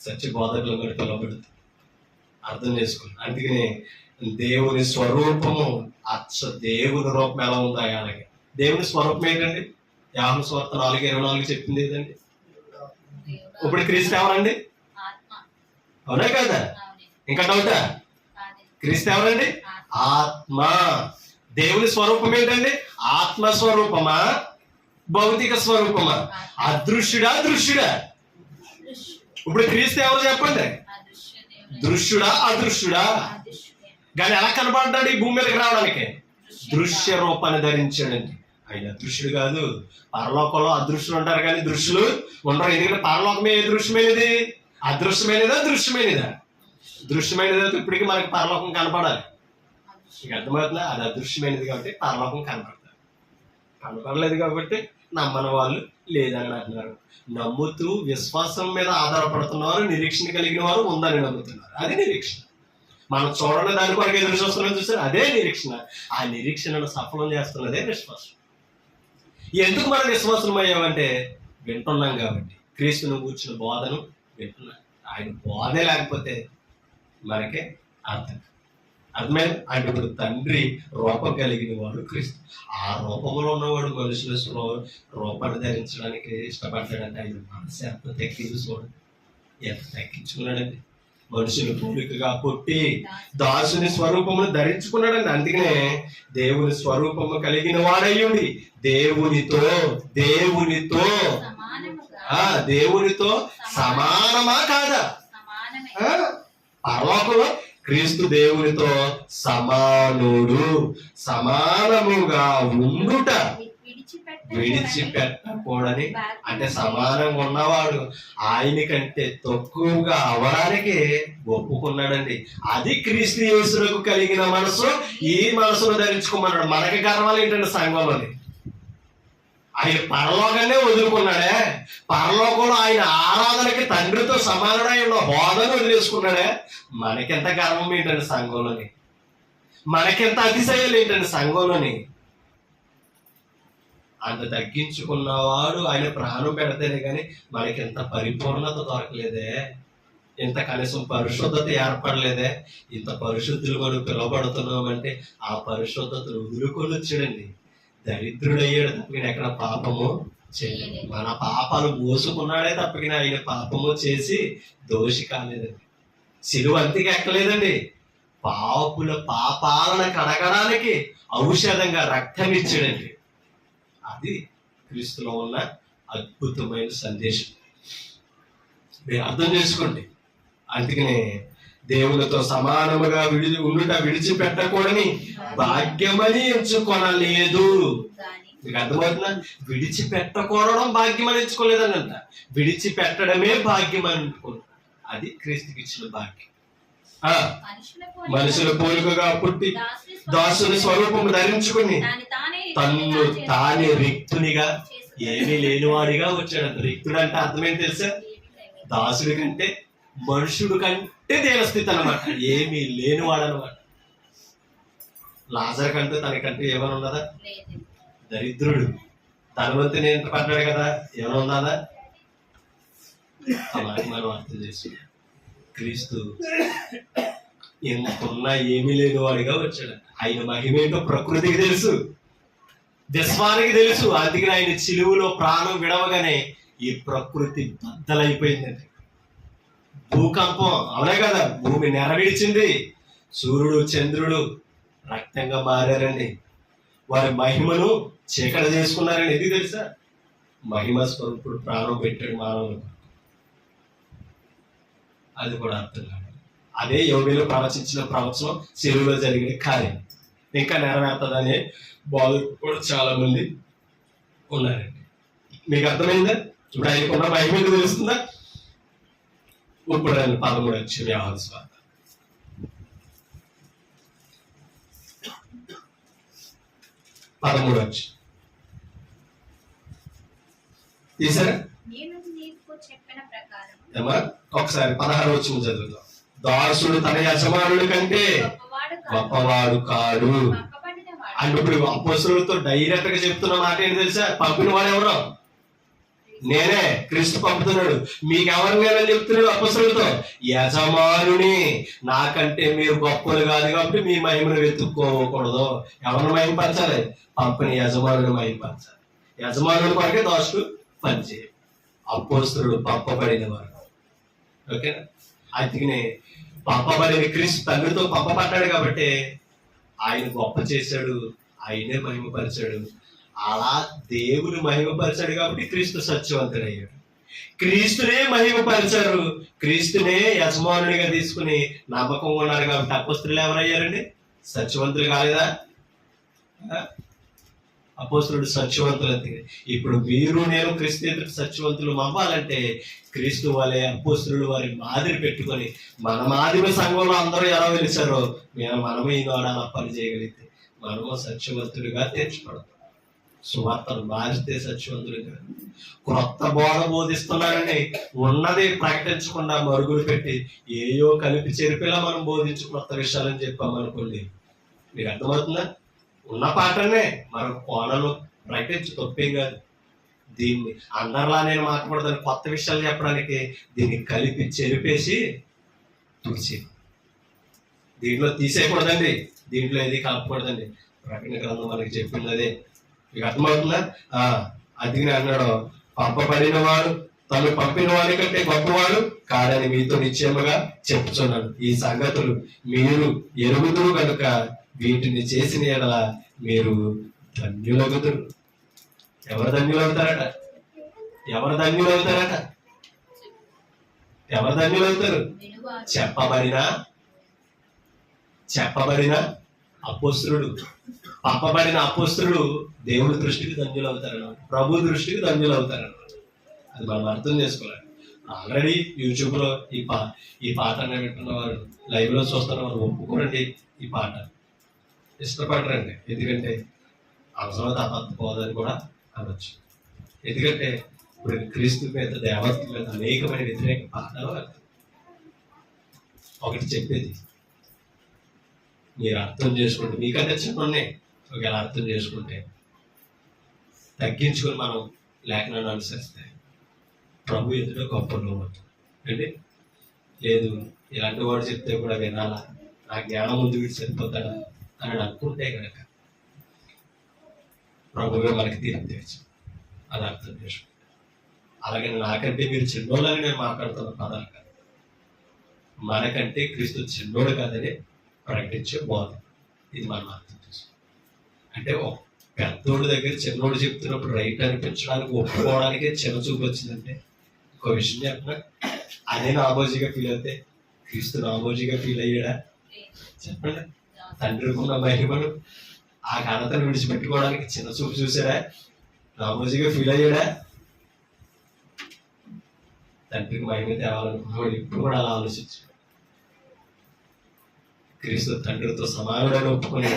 [SPEAKER 1] సత్య బోధకులు కూడా పిలువబడుతుంది. అర్థం చేసుకోండి. అందుకని దేవుని స్వరూపము దేవుని రూపం ఎలా ఉందో అలాగే. దేవుని స్వరూపం ఏంటండి? యోహాను సువార్త 4:24 చెప్పింది ఏదండి? ఇప్పుడు క్రీస్తు ఎవరండి? అవునా కదా? ఇంకా డౌటా? క్రీస్తు ఎవరండి? ఆత్మ. దేవుని స్వరూపం ఏంటండి? ఆత్మ స్వరూపమా, భౌతిక స్వరూపమా? అదృశ్యుడా, దృశ్యుడా? ఇప్పుడు క్రీస్తు ఎవరు చెప్పండి? దృశ్యుడా, అదృశ్యుడా? కానీ ఎలా కనబడ్డాడు ఈ భూమి మీదకి రావడానికి? దృశ్య రూపాన్ని ధరించాడండి. ఆయన అదృశ్యుడు కాదు. పరలోకంలో అదృశ్యులు ఉంటారు కానీ దృశ్యులు ఉండరు. ఎందుకంటే పరలోకమే దృశ్యమైనది. అదృశ్యమైనదా, దృశ్యమైనదా? దృశ్యమైనది అయితే ఇప్పటికీ మనకి పరలోకం కనపడాలి. మీకు అర్థమవుతుందా? అది అదృశ్యమైనది కాబట్టి పరలోకం కనపడతారు. కనపడలేదు కాబట్టి నమ్మని వాళ్ళు లేదని అంటున్నారు. నమ్ముతూ విశ్వాసం మీద ఆధారపడుతున్నారు, నిరీక్షణ కలిగిన వారు ఉందని నమ్ముతున్నారు. అది నిరీక్షణ. మనం చూడని దాని కొరకు ఎదురు చూస్తున్నాం చూస్తారు, అదే నిరీక్షణ. ఆ నిరీక్షణను సఫలం చేస్తున్నదే విశ్వాసం. ఎందుకు మనం విశ్వాసం అయ్యామంటే వింటున్నాం కాబట్టి. క్రీస్తును కూర్చున్న బోధను వింటున్నాం. ఆయన బోధే లేకపోతే మనకే అర్థమైంది. అంటే ఇప్పుడు తండ్రి రూపం కలిగిన వాడు క్రీస్తు. ఆ రూపంలో ఉన్నవాడు మనుషుల రూపాన్ని ధరించడానికి ఇష్టపడ్డాడంటే ఆయన మనసు ఎంత తగ్గించుకోడు, ఎంత తగ్గించుకున్నాడండి. మనుషులు పోలికగా పుట్టి దాసుని స్వరూపమును ధరించుకున్నాడండి. అందుకనే దేవుని స్వరూపము కలిగిన వాడయ్యుండి దేవునితో సమానమా కాదా? పరలోకంలో క్రీస్తు దేవునితో సమానుడు. సమానముగా ఉండుట విడిచిపెట్టకూడని, అంటే సమానంగా ఉన్నవాడు ఆయన కంటే తక్కువగా అవడానికి ఒప్పుకున్నాడండి. అది క్రీస్తు యేసులకు కలిగిన మనసు. ఈ మనసును ధరించుకోమన్నాడు. మనకి గర్వాలు ఏంటంటే సంఘంలోని ఆయన పరలోకాన్నే వదులుకున్నాడే. పరలోకంలో ఆయన ఆరాధనకి తండ్రితో సమానుడై ఉన్న హోదాను వదిలేసుకున్నాడే. మనకెంత గర్వం ఏంటండి సంఘంలోని, మనకెంత అతిశయాలు ఏంటండి సంఘంలోని. అంత తగ్గించుకున్నవాడు ఆయన ప్రాణం పెడితేనే కానీ మనకింత పరిపూర్ణత దొరకలేదే, ఇంత కనీసం పరిశుద్ధత ఏర్పడలేదే. ఇంత పరిశుద్ధులు మనం పిలువబడుతున్నామంటే ఆ పరిశుద్ధతను వదులుకొని వచ్చాడండి. దరిద్రుడయ్యాడు తప్పిన ఎక్కడ పాపము చేయలేదు. మన పాపాలు మోసుకున్నాడే తప్పిన ఆయన పాపము చేసి దోషి కాలేదండి. సిలువ అంతికి ఎక్కలేదండి. పాపుల పాపాలను కడగడానికి ఔషధంగా రక్తం ఇచ్చాడండి. అది క్రీస్తులో ఉన్న అద్భుతమైన సందేశం. మీరు అర్థం చేసుకోండి. అందుకనే దేవునితో సమానముగా ఉండుట విడిచిపెట్టకూడని భాగ్యమని ఎంచుకొనలేదు. మీకు అర్థమవుతుందా? విడిచిపెట్టకూడడం భాగ్యం అని ఎంచుకోలేదని అంట, విడిచిపెట్టడమే భాగ్యం అని అనుకున్నాడు. అది క్రీస్తుకి ఇచ్చిన భాగ్యం. మనుషుల పోలికగా పుట్టి దాసుని స్వరూపము ధరించుకుని తన్ను తానే రిక్తునిగా, ఏమీ లేనివాడిగా వచ్చాడు. రిక్తుడు అంటే అర్థమేంటి తెలుసా? దాసుడి కంటే, మనుషుడు కంటే దేవస్థితి అనమాట, ఏమీ లేనివాడు అనమాట. లాజర్ కంటే తనకంటే ఏమైనా ఉన్నదా? దరిద్రుడు. ధనవంతుని ఎంత పడ్డాడు కదా, ఏమైనా ఉన్నదా? అలాగే మనం అర్థం చేసుకున్నాం. క్రీస్తు ఎంతున్నా ఏమీ లేని వాడిగా వచ్చాడు. ఆయన మహిమేంటో ప్రకృతికి తెలుసు, విశ్వానికి తెలుసు. అందుకని ఆయన చిలువలో ప్రాణం విడవగానే ఈ ప్రకృతి బద్దలైపోయిందండి. భూకంపం, అవునే కదా, భూమి నెరవేర్చింది. సూర్యుడు చంద్రుడు రక్తంగా మారారండి. వారి మహిమను చీకటి చేసుకున్నారండి. ఇది తెలుసా? మహిమ స్వరూపుడు ప్రాణం పెట్టాడు మానవులకు. అది కూడా అర్థం కాదు. అదే యోగిలో ప్రవచించిన ప్రవచనం సిలువలో జరిగిన కార్యం ఇంకా నెరవేరుతుందనే బాధ కూడా చాలా మంది ఉన్నారండి. మీకు అర్థమైందా? ఇప్పుడు ఆయనకున్న మహిమ ఎందుకు తెలుస్తుందా? ఇప్పుడు ఆయన 13 వచ్చి యోహాను సువార్త 13 వచ్చి తీసారా? ఏమా ఒకసారి 16 వచ్చి చదువుతాం. దాసుడు తన యజమానుడి కంటే గొప్పవాడు కాడు. అంటే ఇప్పుడు అపోస్తలులతో డైరెక్ట్ గా చెప్తున్న మాట ఏంటి తెలుసా? పంపిన వాడు ఎవరో నేనే, క్రీస్తు పంపుతున్నాడు. మీకెవరినైనా చెప్తున్నాడు అపోస్తలులతో, యజమానుని. నాకంటే మీరు గొప్పలు కాదు కాబట్టి మీ మహిమను వెతుక్కోకూడదు. ఎవరిని మహిమపరచాలి? పంపిన యజమానుని మహిమపరచాలి. యజమానుని కొరకే దాసుడు పనిచేయాలి. అపోస్తలుడు పంపబడిన వారు. ఓకేనా? అందుకనే పంపబడిన క్రీస్తు తండ్రితో పంపబడ్డాడు కాబట్టి ఆయన గొప్ప చేశాడు, ఆయనే మహిమపరిచాడు. అలా దేవుని మహిమపరిచాడు కాబట్టి క్రీస్తు సత్యవంతుడయ్యాడు. క్రీస్తునే మహిమపరిచారు, క్రీస్తునే యజమానునిగా తీసుకుని నమ్మకంగా ఉన్నారు కాబట్టి అపోస్తలులు ఎవరయ్యారండి? సత్యవంతులు కాలేదా? అపోస్తలుడు సత్యవంతులు. అంతే. ఇప్పుడు మీరు నేను క్రీస్తు ఎదుటి సత్యవంతులు అవ్వాలంటే క్రీస్తు వలె అపోస్తలులు వారి మాదిరి పెట్టుకొని, మన మాదిరి సంఘంలో అందరూ ఎలా వెలిచారో మనము ఈనాడు అలా పని చేయగలిగితే మనము సత్యవంతుడిగా తీర్చబడతాం. సువార్తను మారిస్తే సత్యవంతులు కాదు. క్రొత్త బోధ బోధిస్తున్నారని ఉన్నది ప్రకటించకుండా మరుగులు పెట్టి ఏయో కలిపి చెరిపేలా మనం బోధించి కొత్త విషయాలని చెప్పామనుకోండి, మీకు అర్థమవుతుందా? ఉన్న పాటనే మనం కోణంలో ప్రకటించి తప్పేం కాదు. దీన్ని అందరిలా నేను మాట్లాడదని కొత్త విషయాలు చెప్పడానికి దీన్ని కలిపి చెరిపేసి తుడిచి దీంట్లో తీసేయకూడదండి, దీంట్లో ఏది కలపకూడదండి. ప్రకటన గ్రంథం మనకి చెప్పింది అదే. మీకు అర్థమవుతుందా? అది అన్నాడు, పంపబడిన వాడు తను పంపిన వాడి కంటే గొప్పవాడు కాడని మీతో నిశ్చయముగా చెప్పుచున్నాను. ఈ సంగతులు మీరు ఎరుగుదురు కనుక వీటిని చేసిన యెడల మీరు ధన్యులగుదురు. ఎవరు ధన్యులవుతారట? ఎవరు ధన్యులవుతారట? ఎవరు ధన్యులవుతారు? చెప్పబడిన అపోస్తలుడు, పంపబడిన అపోస్తలుడు దేవుడి దృష్టికి ధన్యులు అవుతారన్నమాట, ప్రభు దృష్టికి ధన్యులు అవుతారన్నమాట. అది మనం అర్థం చేసుకోవాలి. ఆల్రెడీ యూట్యూబ్ లో ఈ పాట వింటున్న వారు, లైవ్ లో చూస్తున్న వారు ఒప్పుకోరండి, ఈ పాట ఇష్టపడరండి. ఎందుకంటే అవసరం అబద్ధ పోదని కూడా అనొచ్చు. ఎందుకంటే ఇప్పుడు క్రీస్తు మీద, దేవత్వం మీద అనేకమైన వ్యతిరేక పాఠాలు వెళ్తాయి. ఒకటి చెప్పేది మీరు అర్థం చేసుకోండి, మీకంటే చిన్ననే ఒకవేళ అర్థం చేసుకుంటే తగ్గించుకొని మనం లేఖనాన్ని అనుసరిస్తే ప్రభు ఎదుట గొప్ప అవుతుంది అంటే లేదు. ఇలాంటి వాడు చెప్తే కూడా వినాలా, నా జ్ఞానం ముందు వీడు సరిపోతాడా అని అనుకుంటే కనుక ప్రభువే మనకి తీర్పు తెచ్చు. అది అర్థం చేసుకుంటే అలాగే నాకంటే మీరు చిన్నోళ్ళని నేను మాట్లాడుతున్న పదాలు కాదు, మనకంటే క్రీస్తు చిన్నోడు కాదని ప్రకటించే బోధ. ఇది మనం అర్థం చేసుకోవాలి. అంటే ఒక పెద్దోడి దగ్గర చిన్నోడు చెప్తున్నప్పుడు రైట్ అనిపించడానికి ఒప్పుకోవడానికే చిన్న చూపు వచ్చిందంటే ఒక విషయం చెప్పిన అదే నామోజీగా ఫీల్ అవుతే క్రీస్తు నామోజీగా ఫీల్ అయ్యాడా? చెప్పండి. తండ్రికి ఉన్న మహిమను, ఆ ఘనతను విడిచిపెట్టుకోవడానికి చిన్న చూపు చూసాడా? నామోజీగా ఫీల్ అయ్యాడా? తండ్రికి మహిమ తేవాలనుకున్నాడు. ఇప్పుడు కూడా అలా ఆలోచించు. క్రీస్తు తండ్రితో సమానుడని ఒప్పుకొని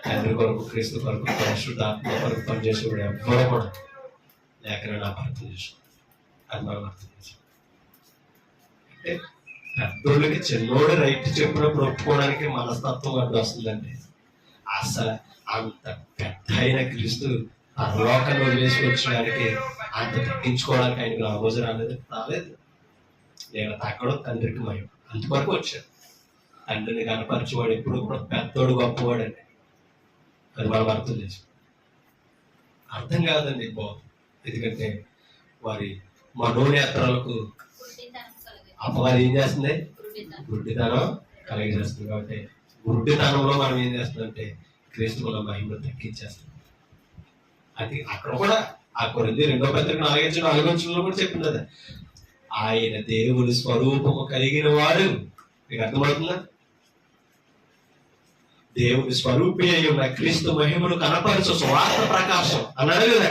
[SPEAKER 1] తండ్రి కొరకు, క్రీస్తు కొరకు, పరిశుద్ధాత్మ కొరకు పనిచేసేవాడు ఎవ్వరూ కూడా లేఖనాన్ని అర్థం చేసుకోండి. అది మనం అర్థం చేసుకోండి. అంటే పెద్దోళ్ళకి చిన్నోడు రైట్ చెప్పినప్పుడు ఒప్పుకోవడానికి మనస్తత్వం అడ్డు వస్తుందంటే అసలు అంత పెద్ద అయిన క్రీస్తు పరలోకాన్ని వదిలేసుకొచ్చడానికి, అంత తగ్గించుకోవడానికి ఆయనకు ఆలోచన రాలేదు. నేను తగ్గడం తండ్రికి మహిమ, అంతవరకు వచ్చాడు. తండ్రిని కనపరిచేవాడు ఎప్పుడు కూడా పెద్దోడు గొప్పవాడు అండి. అది మనం అర్థం చేసుకో. అర్థం కాదండి బాబు. ఎందుకంటే వారి మనోనేత్రాలకు అపవాది ఏం చేస్తుంది? గుడ్డితనం కలిగజేస్తుంది. కాబట్టి గుడ్డితనంలో మనం ఏం చేస్తుందంటే క్రీస్తుల మహిమ తగ్గించేస్తాం. అది అక్కడ కూడా ఆ కొరింథీ 2వ పత్రిక 4:4 కూడా చెప్పింది అది. ఆయన దేవుని స్వరూపము కలిగిన వాడు. మీకు అర్థమవుతుందా? దేవుని స్వరూపి అయి ఉన్న క్రీస్తు మహిమను కనపరచు స్వార్థ ప్రకాశం అన్నాడు కదా.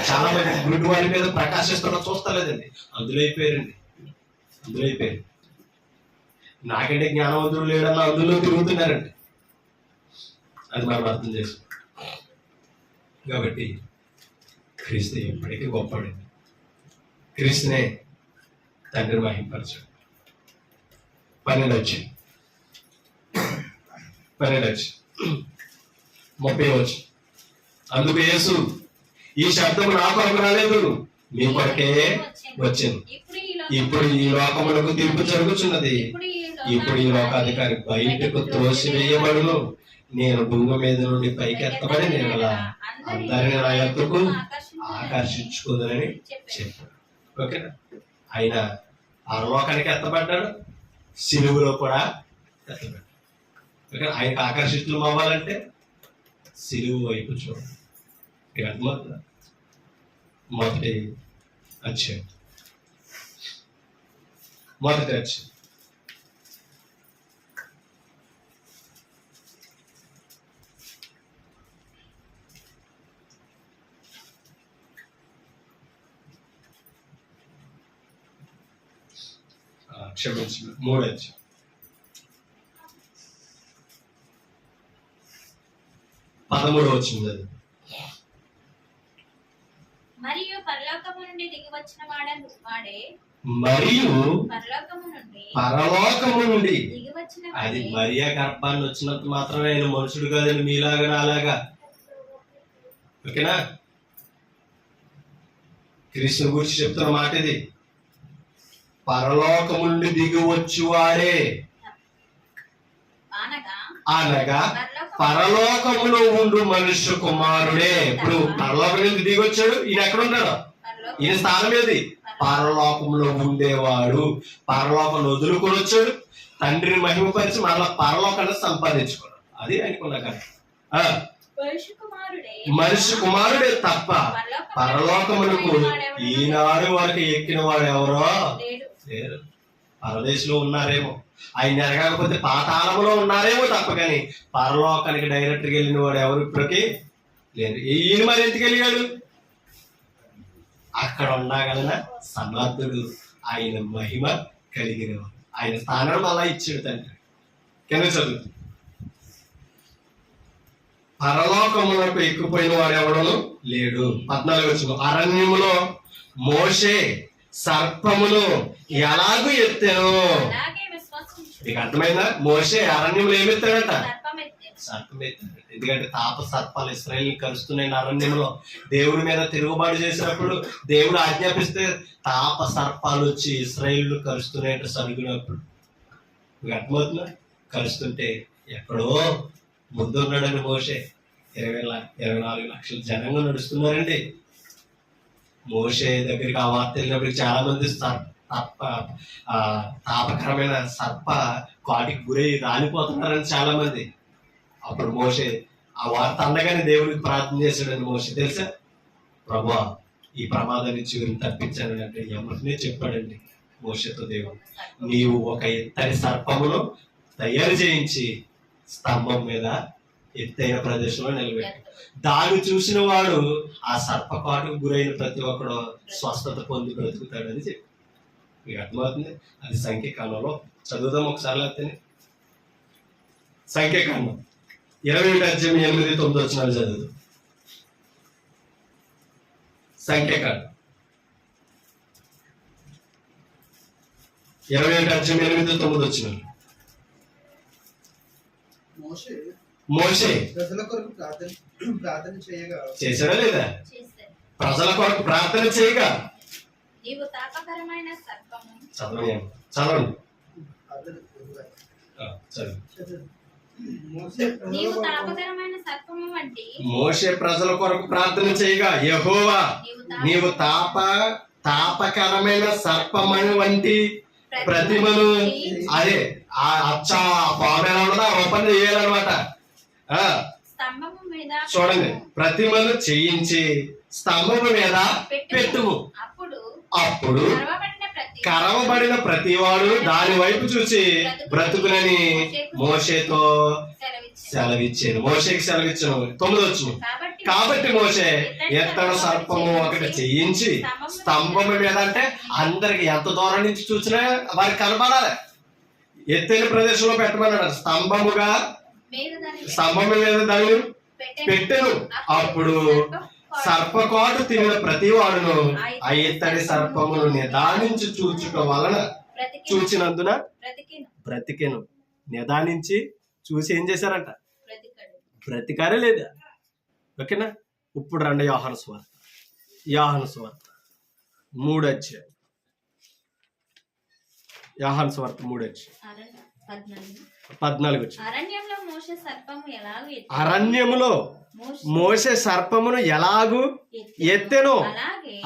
[SPEAKER 1] చాలా మంది గురుడు వారి మీద ప్రకాశిస్తున్నా చూస్తలేదండి, అందులో అయిపోయారండి. నాకంటే జ్ఞానవంతుడు లేడన్న అందులో తిరుగుతున్నారండి. అది మనం అర్థం చేసుకో. కాబట్టి క్రీస్తు ఎప్పటికీ గొప్పడండి. క్రీస్తునే తండ్రి మహింపరచు. 12 వచ్చి 30 అందుకు యేసు, ఈ శబ్దము నా కొరకు రాలేదు, మీ కొరకే వచ్చింది. ఇప్పుడు ఈ లోకములకు తీర్పు జరుగుతున్నది. ఇప్పుడు ఈ లోకాధికారి బయటకు త్రోసివేయబడును. నేను భూమి మీద నుండి పైకి ఎత్తబడి నేను అందరిని నా యొద్దకు ఆకర్షించుకుందని చెప్పాడు. ఓకేనా? ఆయన పరలోకానికి ఎత్తబడ్డాడు, సిలువులో కూడా ఎత్తబడ్డాడు. ఓకే, ఆయనకు ఆకర్షితులు అవ్వాలంటే సిలువు వైపు చూడండి. అర్థమవుతుందా? మొదటి అధ్యాయం క్షమించి 3 13 వచ్చింది. అది
[SPEAKER 2] నుండి దిగి వచ్చిన వాడే
[SPEAKER 1] మరియు
[SPEAKER 2] పరలోకము నుండి
[SPEAKER 1] పరలోకము నుండి
[SPEAKER 2] దిగి వచ్చిన
[SPEAKER 1] అది
[SPEAKER 2] వాడే
[SPEAKER 1] మరియా గర్భాన్ని వచ్చినంత మాత్రమే ఆయన మనుషుడు కాదని మీలాగా నాలాగా. ఓకేనా? క్రీస్తుని గురించి చెప్తున్న మాట ఇది. పరలోకము నుండి దిగి వచ్చువాడే అనగా పరలోకములో ఉండు మనుష్య కుమారుడే. ఇప్పుడు పరలోకం నుండి దిగి వచ్చాడు, ఈయన ఎక్కడ ఉంటాడు? ఈయన స్థానం ఏది? పరలోకంలో ఉండేవాడు. పరలోకంలో వదులుకొని వచ్చాడు, తండ్రిని మహిమపరిచి మరలా పరలోకాన్ని సంపాదించుకున్నాడు. అది అనుకున్న కదా. మనిషి కుమారుడే తప్ప పరలోకములకు ఈనాడు వరకు ఎక్కిన వాడు ఎవరో లేరు. పరదేశంలో ఉన్నారేమో, ఆయన ఎరగకపోతే పాతాళములో ఉన్నారేమో తప్ప కానీ పరలోకానికి డైరెక్ట్గా వెళ్ళిన వాడు ఎవరు ఇప్పటికీ లేరు. ఈయన మరి ఎందుకు వెళ్ళాడు? అక్కడ ఉండగలన సమర్థుడు, ఆయన మహిమ కలిగినవాడు, ఆయన స్థానం అలా ఇచ్చాడు తండ్రి. కింద చదువు. పరలోకములకు ఎక్కిపోయిన వాడు ఎవడను లేడు. 14 వచనం. అరణ్యములో మోషే సర్పమును ఎలాగూ ఎత్తాను. నీకు అర్థమైందా? మోషే అరణ్యంలో ఏమెత్తాడట? సర్పం ఎత్తాడు. ఎందుకంటే తాప సర్పాలు ఇశ్రాయేలుని కరుస్తున్నాయి అరణ్యంలో. దేవుడి మీద తిరుగుబాటు చేసినప్పుడు దేవుడు ఆజ్ఞాపిస్తే తాప సర్పాలు వచ్చి ఇశ్రాయేలుని కరుస్తున్నాయంట సరుగునప్పుడు. మీకు అర్థమవుతుందా? కరుస్తుంటే ఎక్కడో ముందున్నాడని మోషే 24 లక్షల జనంగా నడుస్తున్నారండి. మోషే దగ్గరికి ఆ వార్త వెళ్ళినప్పటికి చాలా మంది తాపకరమైన సర్ప కాటికి గురై రాలిపోతున్నారని చాలా మంది. అప్పుడు మోషే ఆ వార్త అందగానే దేవుడికి ప్రార్థన చేశాడని మోషే తెలుసా? ప్రభువా, ఈ ప్రమాదాన్ని చివరిని తప్పించానని అంటే ఎవరినే చెప్పాడండి మోషేతో దేవుడు. నీవు ఒక ఎత్తడి సర్పమును తయారు చేయించి స్తంభం మీద ఎత్తైన ప్రదేశంలో నిలబెట్టు. దాన్ని చూసిన వాడు ఆ సర్పకాటుకు గురైన ప్రతి ఒక్కడు స్వస్థత పొంది బ్రతుకుతాడని చెప్పి. మీకు అర్థమవుతుంది? అది సంఖ్యాకాండంలో చదువుదాం ఒకసారి. లేకపోతే సంఖ్యాకాండం 21:8-9 చదువుదాం. సంఖ్యాకాండం 21:8-9 మోషే
[SPEAKER 3] ప్రజల కొరకు ప్రార్థన చేయగా
[SPEAKER 1] చేశాడా లేదా? ప్రజల కొరకు ప్రార్థన చేయగా
[SPEAKER 2] నీవు తాపకరమైన సర్పము
[SPEAKER 1] చదవండి.
[SPEAKER 2] నీవు తాపకరమైన సర్పము వంటి
[SPEAKER 1] మోషే ప్రజల కొరకు ప్రార్థన చేయగా యెహోవా నీవు తాపకరమైన సర్పమని వంటి ప్రతిమను, అదే ఆ అచ్చా పాము ఎలా ఉండదో ఆ రూపం చేయాలన్నమాట.
[SPEAKER 2] స్తంభము మీద
[SPEAKER 1] చూడండి, ప్రతిమను చేయించి స్తంభము మీద పెట్టుము. అప్పుడు కరవబడిన ప్రతివాడు దాని వైపు చూసి బ్రతుకునని మోషేతో సెలవిచ్చాను. మోషేకి సెలవిచ్చాను. 9 వచ్చును. కాబట్టి మోషే ఎత్తడి సర్పము ఒకటి చేయించి స్తంభము మీద, అంటే అందరికి ఎంత దూరం నుంచి చూసినా వారికి కనబడాలి, ఎత్తైన ప్రదేశంలో పెట్టమన్నాడు. స్తంభం మీద దాన్ని పెట్టెను. అప్పుడు సర్పకాటు తినిన ప్రతి వాడును ఆ ఎత్తడి సర్పమును నిదానించి చూచుట వలన చూచినందున బ్రతికెను. నిదానించి చూసి ఏం చేశారంట? బ్రతికారే లేదా? ఓకేనా? ఇప్పుడు రండి యోహాను సువార్త 3 అధ్యాయం. యోహాను సువార్త 3 అధ్యాయం 14 అరణ్యములో మోషే సర్పమును ఎలాగూ ఎత్తెనో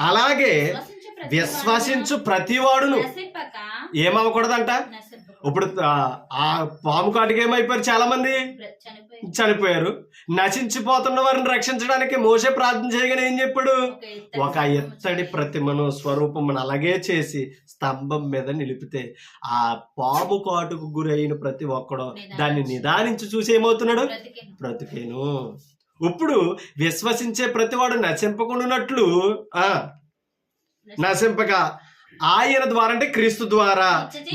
[SPEAKER 1] అలాగే విశ్వసించు ప్రతివాడును ఏమవ్వకూడదంట. ఇప్పుడు ఆ పాము కాటికి ఏమైపోయారు? చాలా మంది చనిపోయారు. నశించిపోతున్న వారిని రక్షించడానికి మోషే ప్రార్థన చేయగానే ఏం చెప్పాడు? ఒక ఎత్తడి ప్రతిమను స్వరూపమును అలాగే చేసి స్తంభం మీద నిలిపితే ఆ పాము కాటుకు గురైన ప్రతి ఒక్కడు దాన్ని నిదానించి చూసి ఏమవుతున్నాడు? బ్రతికేను. ఇప్పుడు విశ్వసించే ప్రతివాడు నశింపకుండానట్లు నశింపక ఆయన ద్వారా, అంటే క్రీస్తు ద్వారా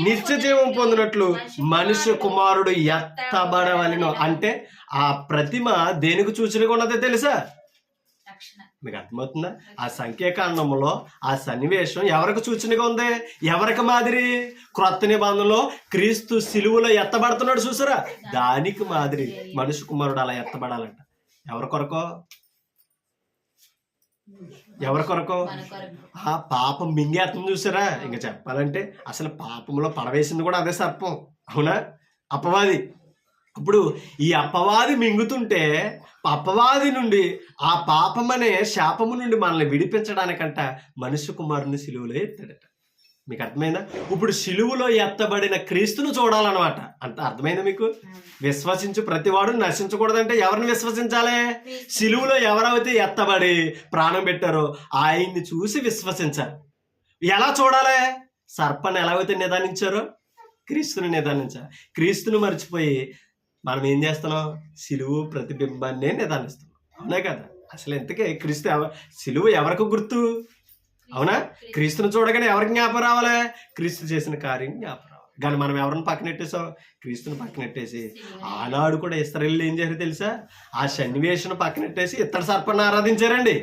[SPEAKER 1] నిత్య జీవం పొందినట్లు మనుష్య కుమారుడు ఎత్తబడవలెను. అంటే ఆ ప్రతిమ దేనికి సూచనగా ఉన్నదో తెలుసా? మీకు అర్థమవుతుందా? ఆ సంఖ్యాకాండంలో ఆ సన్నివేశం ఎవరికి సూచనగా ఉంది, ఎవరికి మాదిరి? క్రొత్త నిబంధనలో క్రీస్తు సిలువలో ఎత్తబడుతున్నాడు చూసారా, దానికి మాదిరి మనుష్య కుమారుడు అలా ఎత్తబడాలంట. ఎవరి కొరకో? ఎవరి కొరకో? ఆ పాపం మింగేస్తుంది చూసారా. ఇంకా చెప్పాలంటే అసలు పాపంలో పడవేసింది కూడా అదే సర్పం, అవునా? అపవాది. ఇప్పుడు ఈ అపవాది మింగుతుంటే అపవాది నుండి, ఆ పాపం అనే శాపము నుండి మనల్ని విడిపించడానికంట మనుష్య కుమారుని సిలువలో ఎత్తాడట. మీకు అర్థమైందా? ఇప్పుడు సిలువలో ఎత్తబడిన క్రీస్తును చూడాలన్నమాట. అంత అర్థమైందా మీకు? విశ్వసించు ప్రతివాడు నశించకూడదంటే ఎవరిని విశ్వసించాలి? సిలువలో ఎవరైతే ఎత్తబడి ప్రాణం పెట్టారో ఆయన్ని చూసి విశ్వసించాలి. ఎలా చూడాలి? సర్పాన్ని ఎలాగైతే నిదానించారో క్రీస్తుని నిదానించాలి. క్రీస్తుని మర్చిపోయి మనం ఏం చేస్తున్నాం? సిలువు ప్రతిబింబాన్నే నిదానిస్తున్నాం, అవునా కదా? అసలు ఎంతకే క్రీస్తు సిలువ ఎవరికి గుర్తు, అవునా? క్రీస్తుని చూడగానే ఎవరికి జ్ఞాపకం రావాలి? క్రీస్తు చేసిన కార్యం జ్ఞాపకం రావాలి. కానీ మనం ఎవరిని పక్కనెట్టేసాం? క్రీస్తుని పక్కనెట్టేసి ఆనాడు కూడా ఇశ్రాయేలు ఏం చేశారు తెలుసా? ఆ సన్నివేశం పక్కనెట్టేసి ఇతర సర్పాన్ని ఆరాధించారండి.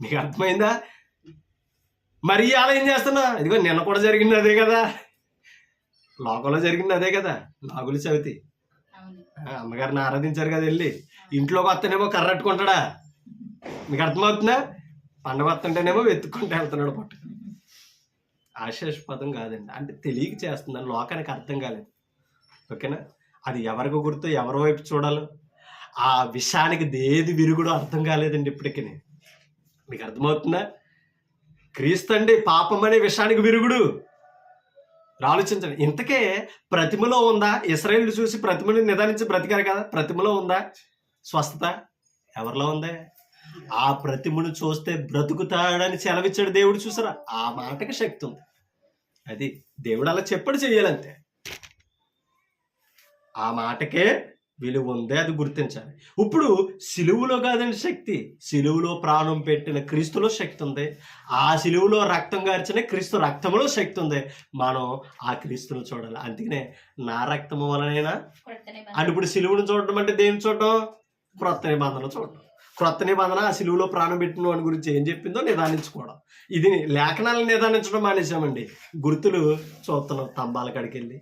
[SPEAKER 1] మీకు అర్థమైందా? మరి అలా ఏం చేస్తున్నా? ఇదిగో నిన్న కూడా జరిగింది అదే కదా, లోకంలో జరిగింది అదే కదా. నాగులు చవితి అమ్మగారిని ఆరాధించారు కదా, వెళ్ళి ఇంట్లోకి వస్తేనేమో కర్రట్టుకుంటాడా? మీకు అర్థమవుతుందా? పండగ వస్తుంటేనేమో వెతుక్కుంటూ వెళ్తున్నాడు పట్టు. ఆశాస్పదం కాదండి, అంటే తెలియక చేస్తుందని లోకానికి అర్థం కాలేదు, ఓకేనా? అది ఎవరికి గుర్తు, ఎవరి వైపు చూడాలో ఆ విషయానికి దేది విరుగుడో అర్థం కాలేదండి ఇప్పటికీ. మీకు అర్థమవుతుందా? క్రీస్తు అండి పాపం అనే విషయానికి విరుగుడు. ఆలోచించండి. ఇంతకే ప్రతిమలో ఉందా? ఇశ్రాయేలు చూసి ప్రతిమని నిదానించి బ్రతికారు కదా, ప్రతిమలో ఉందా స్వస్థత? ఎవరిలో ఉంది? ఆ ప్రతిమను చూస్తే బ్రతుకుతాడని సెలవిచ్చాడు దేవుడు, చూసారా? ఆ మాటకి శక్తి ఉంది. అది దేవుడు అలా చెప్పడు, చెయ్యాలంతే. ఆ మాటకే విలువ ఉంది, అది గుర్తించాలి. ఇప్పుడు సిలువులో కాదండి శక్తి, సిలువులో ప్రాణం పెట్టిన క్రీస్తులో శక్తి ఉంది. ఆ సిలువులో రక్తం గార్చిన క్రీస్తు రక్తంలో శక్తి ఉంది. మనం ఆ క్రీస్తును చూడాలి. అందుకనే నా రక్తము వలనైనా అని. ఇప్పుడు సిలువును చూడడం అంటే దేని చూడడం? క్రొత్త నిబంధన చూడడం. క్రొత్త నిబంధన ఆ సిలువులో ప్రాణం పెట్టిన వాడి గురించి ఏం చెప్పిందో నిదానించుకోవడం. ఇది లేఖనాలను నిదానించడం మానేసామండి. గుర్తులు చూస్తున్నాం, స్తంభాల కాడికి వెళ్ళి,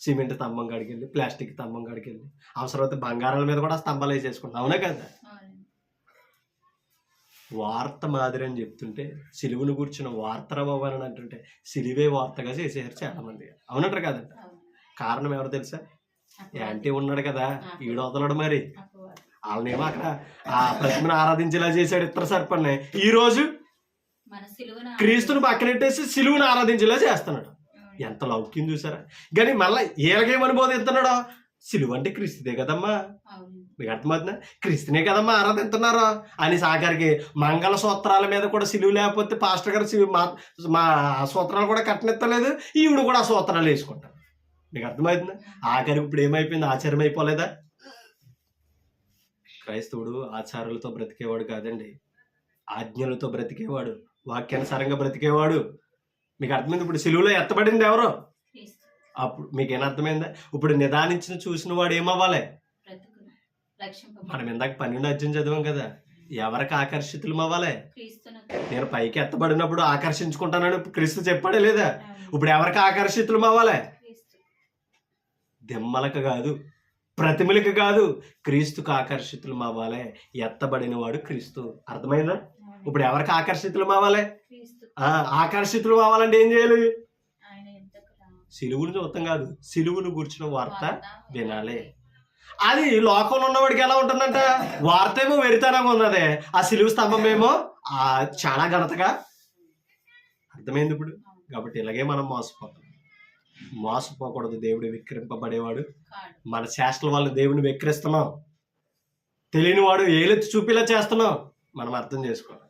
[SPEAKER 1] సిమెంట్ స్తంభం కాడికి వెళ్ళి, ప్లాస్టిక్ స్తంభం కాడికి వెళ్ళి, అవసరమైతే బంగారాల మీద కూడా స్తంభాలు వేసేసుకుంటాం, అవునా కదా? వార్త మాదిరి అని చెప్తుంటే సిలువును కూర్చున్న వార్త బాబు అంటుంటే సిలువే వార్తగా చేసేసారు చాలా మంది, అవునంటారు కదంట. కారణం ఎవరు తెలుసా? యాంటీ ఉన్నాడు కదా, ఈడు వదలడు. మరి వాళ్ళనేమో అక్కడ ఆ ప్రతిమను ఆరాధించేలా చేశాడు ఇతర సర్పన్ని. ఈ రోజు క్రీస్తుని పక్కనెట్టేసి సిలువును ఆరాధించేలా చేస్తున్నాడు. ఎంత లౌక్యం చూసారా? కానీ మళ్ళీ ఏలకేమని బోధిస్తున్నాడు? సిలువ అంటే క్రీస్తుదే కదమ్మా, మీకు అర్థమవుతుందా? క్రీస్తునే కదమ్మా ఆరాధిస్తున్నారు అని. సాగరికి మంగళ సూత్రాల మీద కూడా సిలువ లేకపోతే పాస్టర్ గారు మా సూత్రాలు కూడా కట్టనెత్తలేదు, ఈవిడ కూడా ఆ సూత్రాలు వేసుకుంటారు. మీకు అర్థమవుతుందా? ఆఖరికి ఇప్పుడు ఏమైపోయింది? ఆచారం అయిపోలేదా? క్రైస్తవుడు ఆచారాలతో బ్రతికేవాడు కాదండి, ఆజ్ఞలతో బ్రతికేవాడు, వాక్యానుసారంగా బ్రతికేవాడు. మీకు అర్థమైంది? ఇప్పుడు సిలువలో ఎత్తబడింది ఎవరో? అప్పుడు మీకేం అర్థమైందా? ఇప్పుడు నిదానించిన చూసిన వాడు ఏమవ్వాలి? మనం ఇందాక 12వ అధ్యాయం చదివాం కదా, ఎవరికి ఆకర్షితులు అవ్వాలి? నేను పైకి ఎత్తబడినప్పుడు ఆకర్షించుకుంటానని క్రీస్తు చెప్పాడే లేదా? ఇప్పుడు ఎవరికి ఆకర్షితులు అవ్వాలి? దెమ్మలకు కాదు, ప్రతిమలకు కాదు, క్రీస్తుకు ఆకర్షితులు అవ్వాలి. ఎత్తబడిన వాడు క్రీస్తు. అర్థమైందా? ఇప్పుడు ఎవరికి ఆకర్షితులు అవ్వాలి? ఆకర్షితులు అవ్వాలంటే ఏం చేయాలి? సిలువును చూడటం కాదు, సిలువును కూర్చున్న వార్త వినాలి. అది లోకంలో ఉన్నవాడికి ఎలా ఉంటుందంట? వార్త ఏమో వెరితనంగా ఉన్నదే, ఆ సిలువు స్తంభం ఏమో చాలా ఘనతగా. అర్థమైంది ఇప్పుడు? కాబట్టి ఇలాగే మనం మోసపోకూడదు. దేవుడు విక్రింపబడేవాడు. మన చేష్టల వల్ల దేవుని విక్రిస్తున్నాం. తెలియని వాడు ఏలెత్తి చూపేలా చేస్తున్నాం. మనం అర్థం చేసుకోవాలి.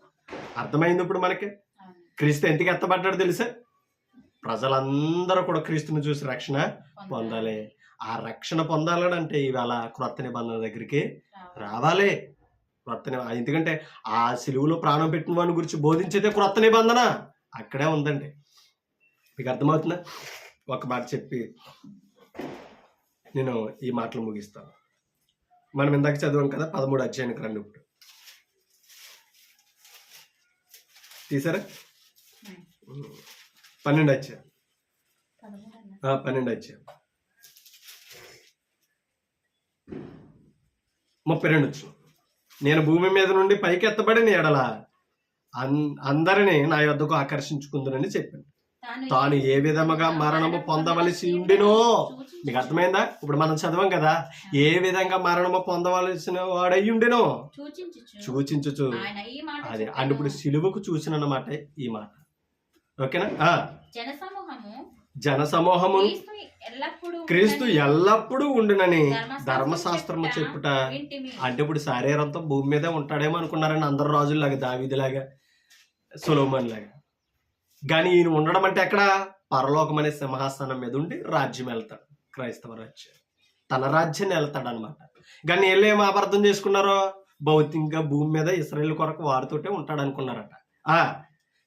[SPEAKER 1] అర్థమైంది ఇప్పుడు మనకి? క్రీస్తు ఎందుకు ఎత్తబడ్డాడు తెలుసా? ప్రజలందరూ కూడా క్రీస్తుని చూసి రక్షణ పొందాలి. ఆ రక్షణ పొందాలంటే ఇవాళ క్రొత్త నిబంధన దగ్గరికి రావాలి. ఎందుకంటే ఆ సిలువులో ప్రాణం పెట్టిన వాడిని గురించి బోధించేదే క్రొత్త నిబంధన, అక్కడే ఉందండి. మీకు అర్థమవుతుందా? ఒక మాట చెప్పి నేను ఈ మాటలు ముగిస్తాను. మనం ఇందాక చదివాం కదా, 13వ అధ్యాయానికి రండి. ఇప్పుడు
[SPEAKER 4] తీసారా? 12 వచ్చారు.
[SPEAKER 2] 13 అన్న.
[SPEAKER 4] 12 వచ్చారు. 32 వచ్చిన. నేను భూమి మీద నుండి పైకి ఎత్తబడిన ఎడల అందరినీ నా యొద్దకు ఆకర్షించుకుందునని చెప్పాను. తాను ఏ విధముగా మరణము పొందవలసి ఉండినో, మీకు అర్థమైందా? ఇప్పుడు మనం చదవం కదా, ఏ విధంగా మరణము పొందవలసిన వాడై ఉండినో సూచించుచు. అదే అంటే ఇప్పుడు సిలువకు చూసిన అన్నమాట ఈ మాట. ఓకేనా? జనసమూహము క్రీస్తు ఎల్లప్పుడూ ఉండునని ధర్మశాస్త్రము చెప్పుట. అంటే ఇప్పుడు శరీరంతో భూమి మీదే ఉంటాడేమో అనుకున్నారని అందరు రాజుల్లాగా, దావీదులాగా, సొలొమోన్ లాగా. కానీ ఈయన ఉండడం అంటే ఎక్కడ? పరలోకం అనే సింహాసనం మీద ఉండి రాజ్యం వెళ్తాడు. క్రైస్తవ రాజ్యం, తన రాజ్యాన్ని వెళ్తాడు అనమాట. కానీ వీళ్ళు ఏమో అపార్థం చేసుకున్నారో, భౌతికంగా భూమి మీద ఇశ్రాయేలు కొరకు వారితోటే ఉంటాడు అనుకున్నారట.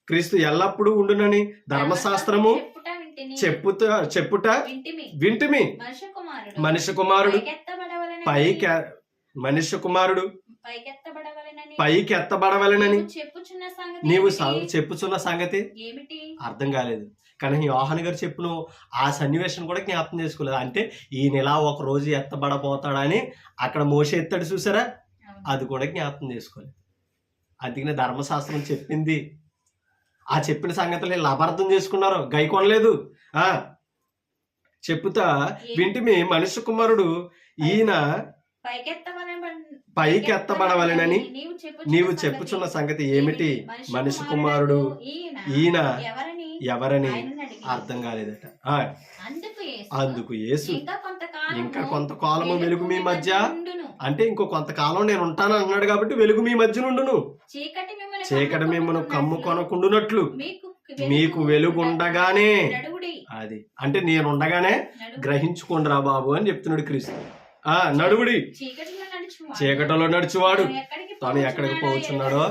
[SPEAKER 4] క్రీస్తు ఎల్లప్పుడూ ఉండునని ధర్మశాస్త్రము చెప్పుట వింటిమి. మనిషి కుమారుడు పైకి ఎత్తబడవలెనని నీవు చెప్పుచున్న సంగతి అర్థం కాలేదు. కానీ యోహాను గారు చెప్పిన ఆ సన్నివేశం కూడా జ్ఞాపకం చేసుకోలేదు. అంటే ఈయన ఇలా ఒక రోజు ఎత్తబడబోతాడని అక్కడ మోషే ఎత్తాడు చూసారా, అది కూడా జ్ఞాపకం చేసుకోలేదు. అందుకనే ధర్మశాస్త్రం చెప్పింది, ఆ చెప్పిన సంగతులు వీళ్ళు అపార్థం చేసుకున్నారు, గైకొనలేదు. చెప్పుతా వింటిమి మనుష్య కుమారుడు ఈయన పైకి ఎత్తబడవలెనని నీవు చెప్పుచున్న సంగతి ఏమిటి? మనిషి కుమారుడు ఈయన ఎవరని అర్థం కాలేదట. అందుకు యేసు ఇంకా కొంతకాలము వెలుగు మీ మధ్య, అంటే ఇంకో కొంతకాలం నేను ఉంటాను అన్నాడు కాబట్టి వెలుగు మీ మధ్య నుండును, చీకటి మిమ్మల్ని కమ్ముకొనకుండునట్లు మీకు వెలుగుండగానే, అది అంటే నేను ఉండగానే గ్రహించుకోండి రా బాబు అని చెప్తున్నాడు క్రీస్తు. నడువుడి చీకటిలో నడుచువాడు తాను ఎక్కడికి పోవచ్చున్నాడో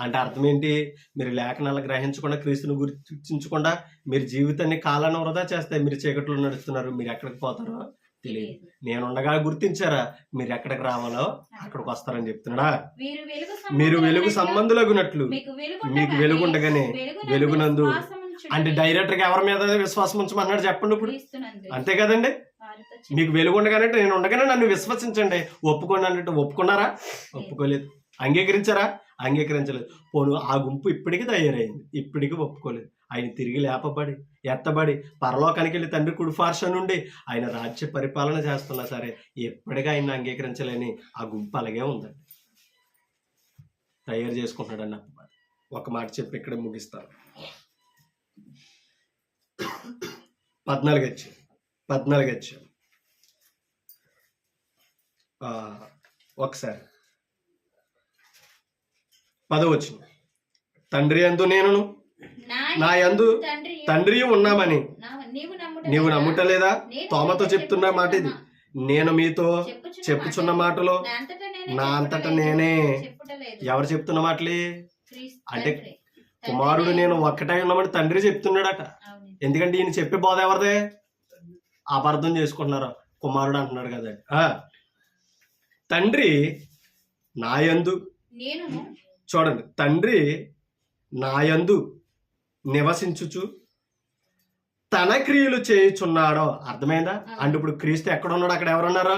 [SPEAKER 4] అంటే అర్థం ఏంటి? మీరు లేఖనాలు గ్రహించకుండా, క్రీస్తుని గుర్తించకుండా మీరు జీవితాన్ని కాలాన్ని వృధా చేస్తే మీరు చీకటిలో నడుస్తున్నారు. మీరు ఎక్కడికి పోతారో తెలియదు. నేను ఉండగా గుర్తించారా, మీరు ఎక్కడికి రావాలో అక్కడికి వస్తారని చెప్తున్నాడా? మీరు వెలుగు సంబంధులగునట్లు మీకు వెలుగుండగానే వెలుగునందు, అంటే డైరెక్టర్ గా ఎవరి మీద విశ్వాసం ఉంచమన్నాడు చెప్పండి ఇప్పుడు? అంతే కదండి. మీకు వెలుగుండగానే నేను ఉండగానే నన్ను విశ్వసించండి, ఒప్పుకోండి అన్నట్టు ఒప్పుకున్నారా? ఒప్పుకోలేదు. అంగీకరించారా? అంగీకరించలేదు. పోను ఆ గుంపు ఇప్పటికీ తయారైంది, ఇప్పటికీ ఒప్పుకోలేదు. ఆయన తిరిగి ఎత్తబడి పరలోకానికి వెళ్ళి తండ్రి కుడిపార్శ్వ నుండి ఆయన రాజ్య పరిపాలన చేస్తున్నా సరే ఎప్పటికీ ఆయన అంగీకరించలేని ఆ గుంపు అలాగే ఉందండి, తయారు చేసుకుంటున్నాడు అన్న ఒక మాట చెప్పి ఇక్కడ ముగిస్తాను. 14 వచ్చాను. ఒకసారి 10 వచ్చింది. తండ్రి యందు నేనును నా యందు తండ్రి ఉన్నామని నీవు నమ్ముటలేదా? తోమతో చెప్తున్న మాట ఇది. నేను మీతో చెప్పుచున్న మాటలో నా అంతటా నేనే. ఎవరు చెప్తున్న మాటలే? అంటే కుమారుడు నేను ఒక్కటై ఉన్నామని తండ్రి చెప్తున్నాడట. ఎందుకంటే ఈయన చెప్పే బోధ ఎవరిదే? అపార్థం చేసుకుంటున్నారు. కుమారుడు అంటున్నాడు కదా. తండ్రి నాయందు, చూడండి, తండ్రి నాయందు నివసించుచు తన క్రియలు చేయుచున్నాడో. అర్థమైందా? అంటే ఇప్పుడు క్రీస్తు ఎక్కడ ఉన్నాడు అక్కడ ఎవరున్నారో.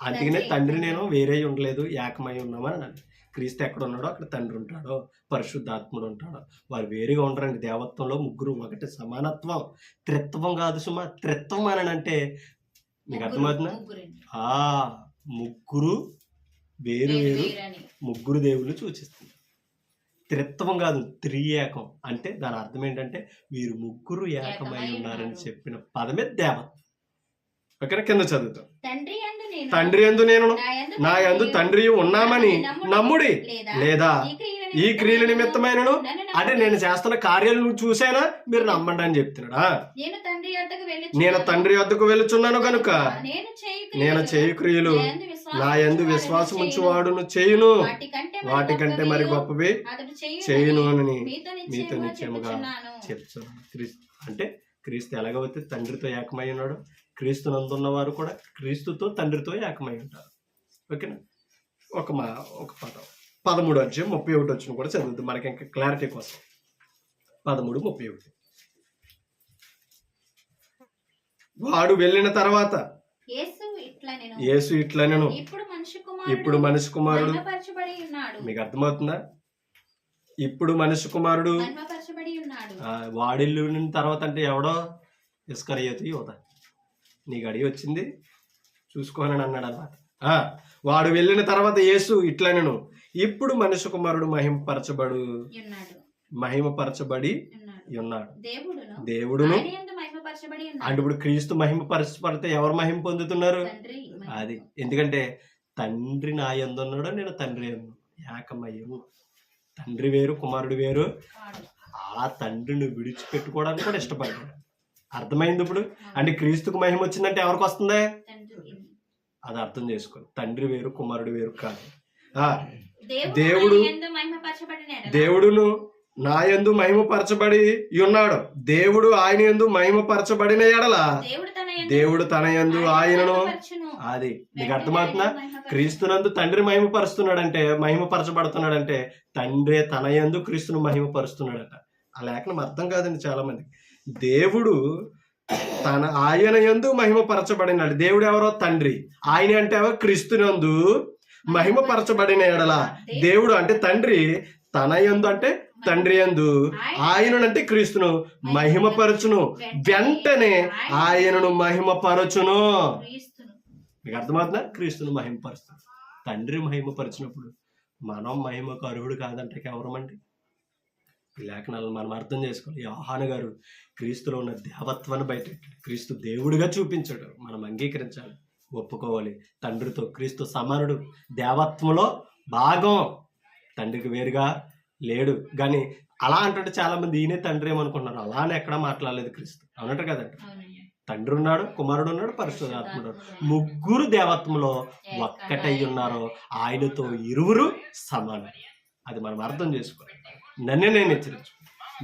[SPEAKER 4] అందుకనే తండ్రి నేను వేరే ఉండలేదు, ఏకమై ఉన్నామని అన్నాడు. క్రీస్తు ఎక్కడ ఉన్నాడో అక్కడ తండ్రి ఉంటాడో, పరిశుద్ధాత్ముడు ఉంటాడో. వారు వేరుగా ఉండరండి. దేవత్వంలో ముగ్గురు ఒకటి, సమానత్వం, త్రిత్వం కాదు సుమా. త్రిత్వం అని అంటే మీకు అర్థమవుతుందా? ముగ్గురు వేరు ముగ్గురు దేవుళ్ళు సూచిస్తుంది. త్రిత్వం కాదు, త్రియేకం. అంటే దాని అర్థం ఏంటంటే వీరు ముగ్గురు ఏకమై ఉన్నారని చెప్పిన పదమే దేవత్వం. ఓకేనా? కింద చదువుతాం. తండ్రి యందు నేను నా యందు తండ్రి ఉన్నామని నమ్ముడి, లేదా ఈ క్రియల నిమిత్తమైనను, అంటే నేను చేస్తున్న కార్యాలు నువ్వు చూసానా మీరు నమ్మండి అని చెప్తున్నాడా? నేను తండ్రి వద్దకు వెళుచున్నాను కనుక నేను చేయు క్రియలు నా యందు విశ్వాసం ఉంచువాడును చేయును, వాటికంటే మరి గొప్పవి చేయును అని మీతో నిశ్చయముగా చెప్తున్నాను. అంటే క్రీస్తు ఎలాగైతే తండ్రితో ఏకమై ఉన్నాడు, క్రీస్తు నందున్న వారు కూడా క్రీస్తుతో తండ్రితో ఏకమై ఉంటారు. ఓకేనా? ఒక పదం 13:31 కూడా చదువుతుంది మనకి ఇంకా క్లారిటీ కోసం. 13:31. వాడు వెళ్ళిన తర్వాత యేసు ఇట్లనెను, ఇప్పుడు మనిషి కుమారుడు, మీకు అర్థమవుతుందా? ఇప్పుడు మనిషి కుమారుడు వాడిల్లిన తర్వాత అంటే ఎవడో ఇస్కరియోతు యోధ, నీకు అడిగి వచ్చింది చూసుకోనని అన్నాడు అన్నమాట. వాడు వెళ్ళిన తర్వాత యేసు ఇట్లనెను, ఇప్పుడు మనిషి కుమారుడు మహిమపరచబడి ఉన్నాడు. దేవుడును అంటే ఇప్పుడు క్రీస్తు మహిమపరచబడితే ఎవరు మహిమ పొందుతున్నారు? అది ఎందుకంటే తండ్రి నా యందు ఉన్నాడో నేను తండ్రి యందు ఏకమయ్యను. తండ్రి వేరు, కుమారుడు వేరు. ఆ తండ్రిని విడిచిపెట్టుకోవడానికి కూడా ఇష్టపడ్డాడు. అర్థమైంది ఇప్పుడు? అంటే క్రీస్తుకు మహిమ వచ్చిందంటే ఎవరికి వస్తుందా? అది అర్థం చేసుకో. తండ్రి వేరు, కుమారుడు వేరు కాదు. దేవుడును నా యందు మహిమపరచబడి ఉన్నాడు. దేవుడు ఆయన యందు మహిమపరచబడిన ఎడల దేవుడు తన యందు ఆయనను, అది నీకు అర్థమవుతుందా? క్రీస్తునందు తండ్రి మహిమపరుస్తున్నాడంటే, మహిమపరచబడుతున్నాడంటే తండ్రి తన యందు క్రీస్తును మహిమపరుస్తున్నాడట. ఆ లేఖనం అర్థం కాదండి చాలా మంది. దేవుడు ఆయన యందు మహిమపరచబడినాడు. దేవుడు ఎవరో? తండ్రి. ఆయన అంటే ఎవరో? క్రీస్తునందు మహిమపరచబడిన ఎడల దేవుడు అంటే తండ్రి తన యందు అంటే తండ్రి యందు ఆయనంటే క్రీస్తును మహిమపరచును, వెంటనే ఆయనను మహిమపరచును. మీకు అర్థమవుతుందా? క్రీస్తును మహిమపరుస్తుంది. తండ్రి మహిమపరిచినప్పుడు మనం మహిమకు అర్హుడు కాదంటే ఎవరమండి? ఈ లేఖనాలను మనం అర్థం చేసుకోవాలి. యోహాను గారు క్రీస్తులో ఉన్న దేవత్వాన్ని బయటెట్టాడు. క్రీస్తు దేవుడిగా చూపించాడు. మనం అంగీకరించాలి, ఒప్పుకోవాలి. తండ్రితో క్రీస్తు సమానుడు, దేవత్వంలో భాగం. తండ్రికి వేరుగా లేడు. కానీ అలా అంటుంటే చాలా మంది ఈయనే తండ్రి ఏమనుకుంటున్నారు. అలానే ఎక్కడా మాట్లాడలేదు క్రీస్తు. అవునట్టు కదండి. తండ్రి ఉన్నాడు, కుమారుడు ఉన్నాడు, పరిశుద్ధాత్ముడు, ముగ్గురు దేవత్వంలో ఒక్కటై ఉన్నారు. ఆయనతో ఇరువురు సమానం. అది మనం అర్థం చేసుకోవాలి. నన్నే నేను హెచ్చరించు,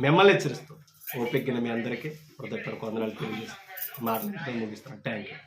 [SPEAKER 4] మిమ్మల్ని హెచ్చరిస్తూ ఓపికగా మీ అందరికీ హృదయపూర్వక వందనాలు తెలియజేస్తాను. మాట్లాడుతూ ముగిస్తాను. Thank you.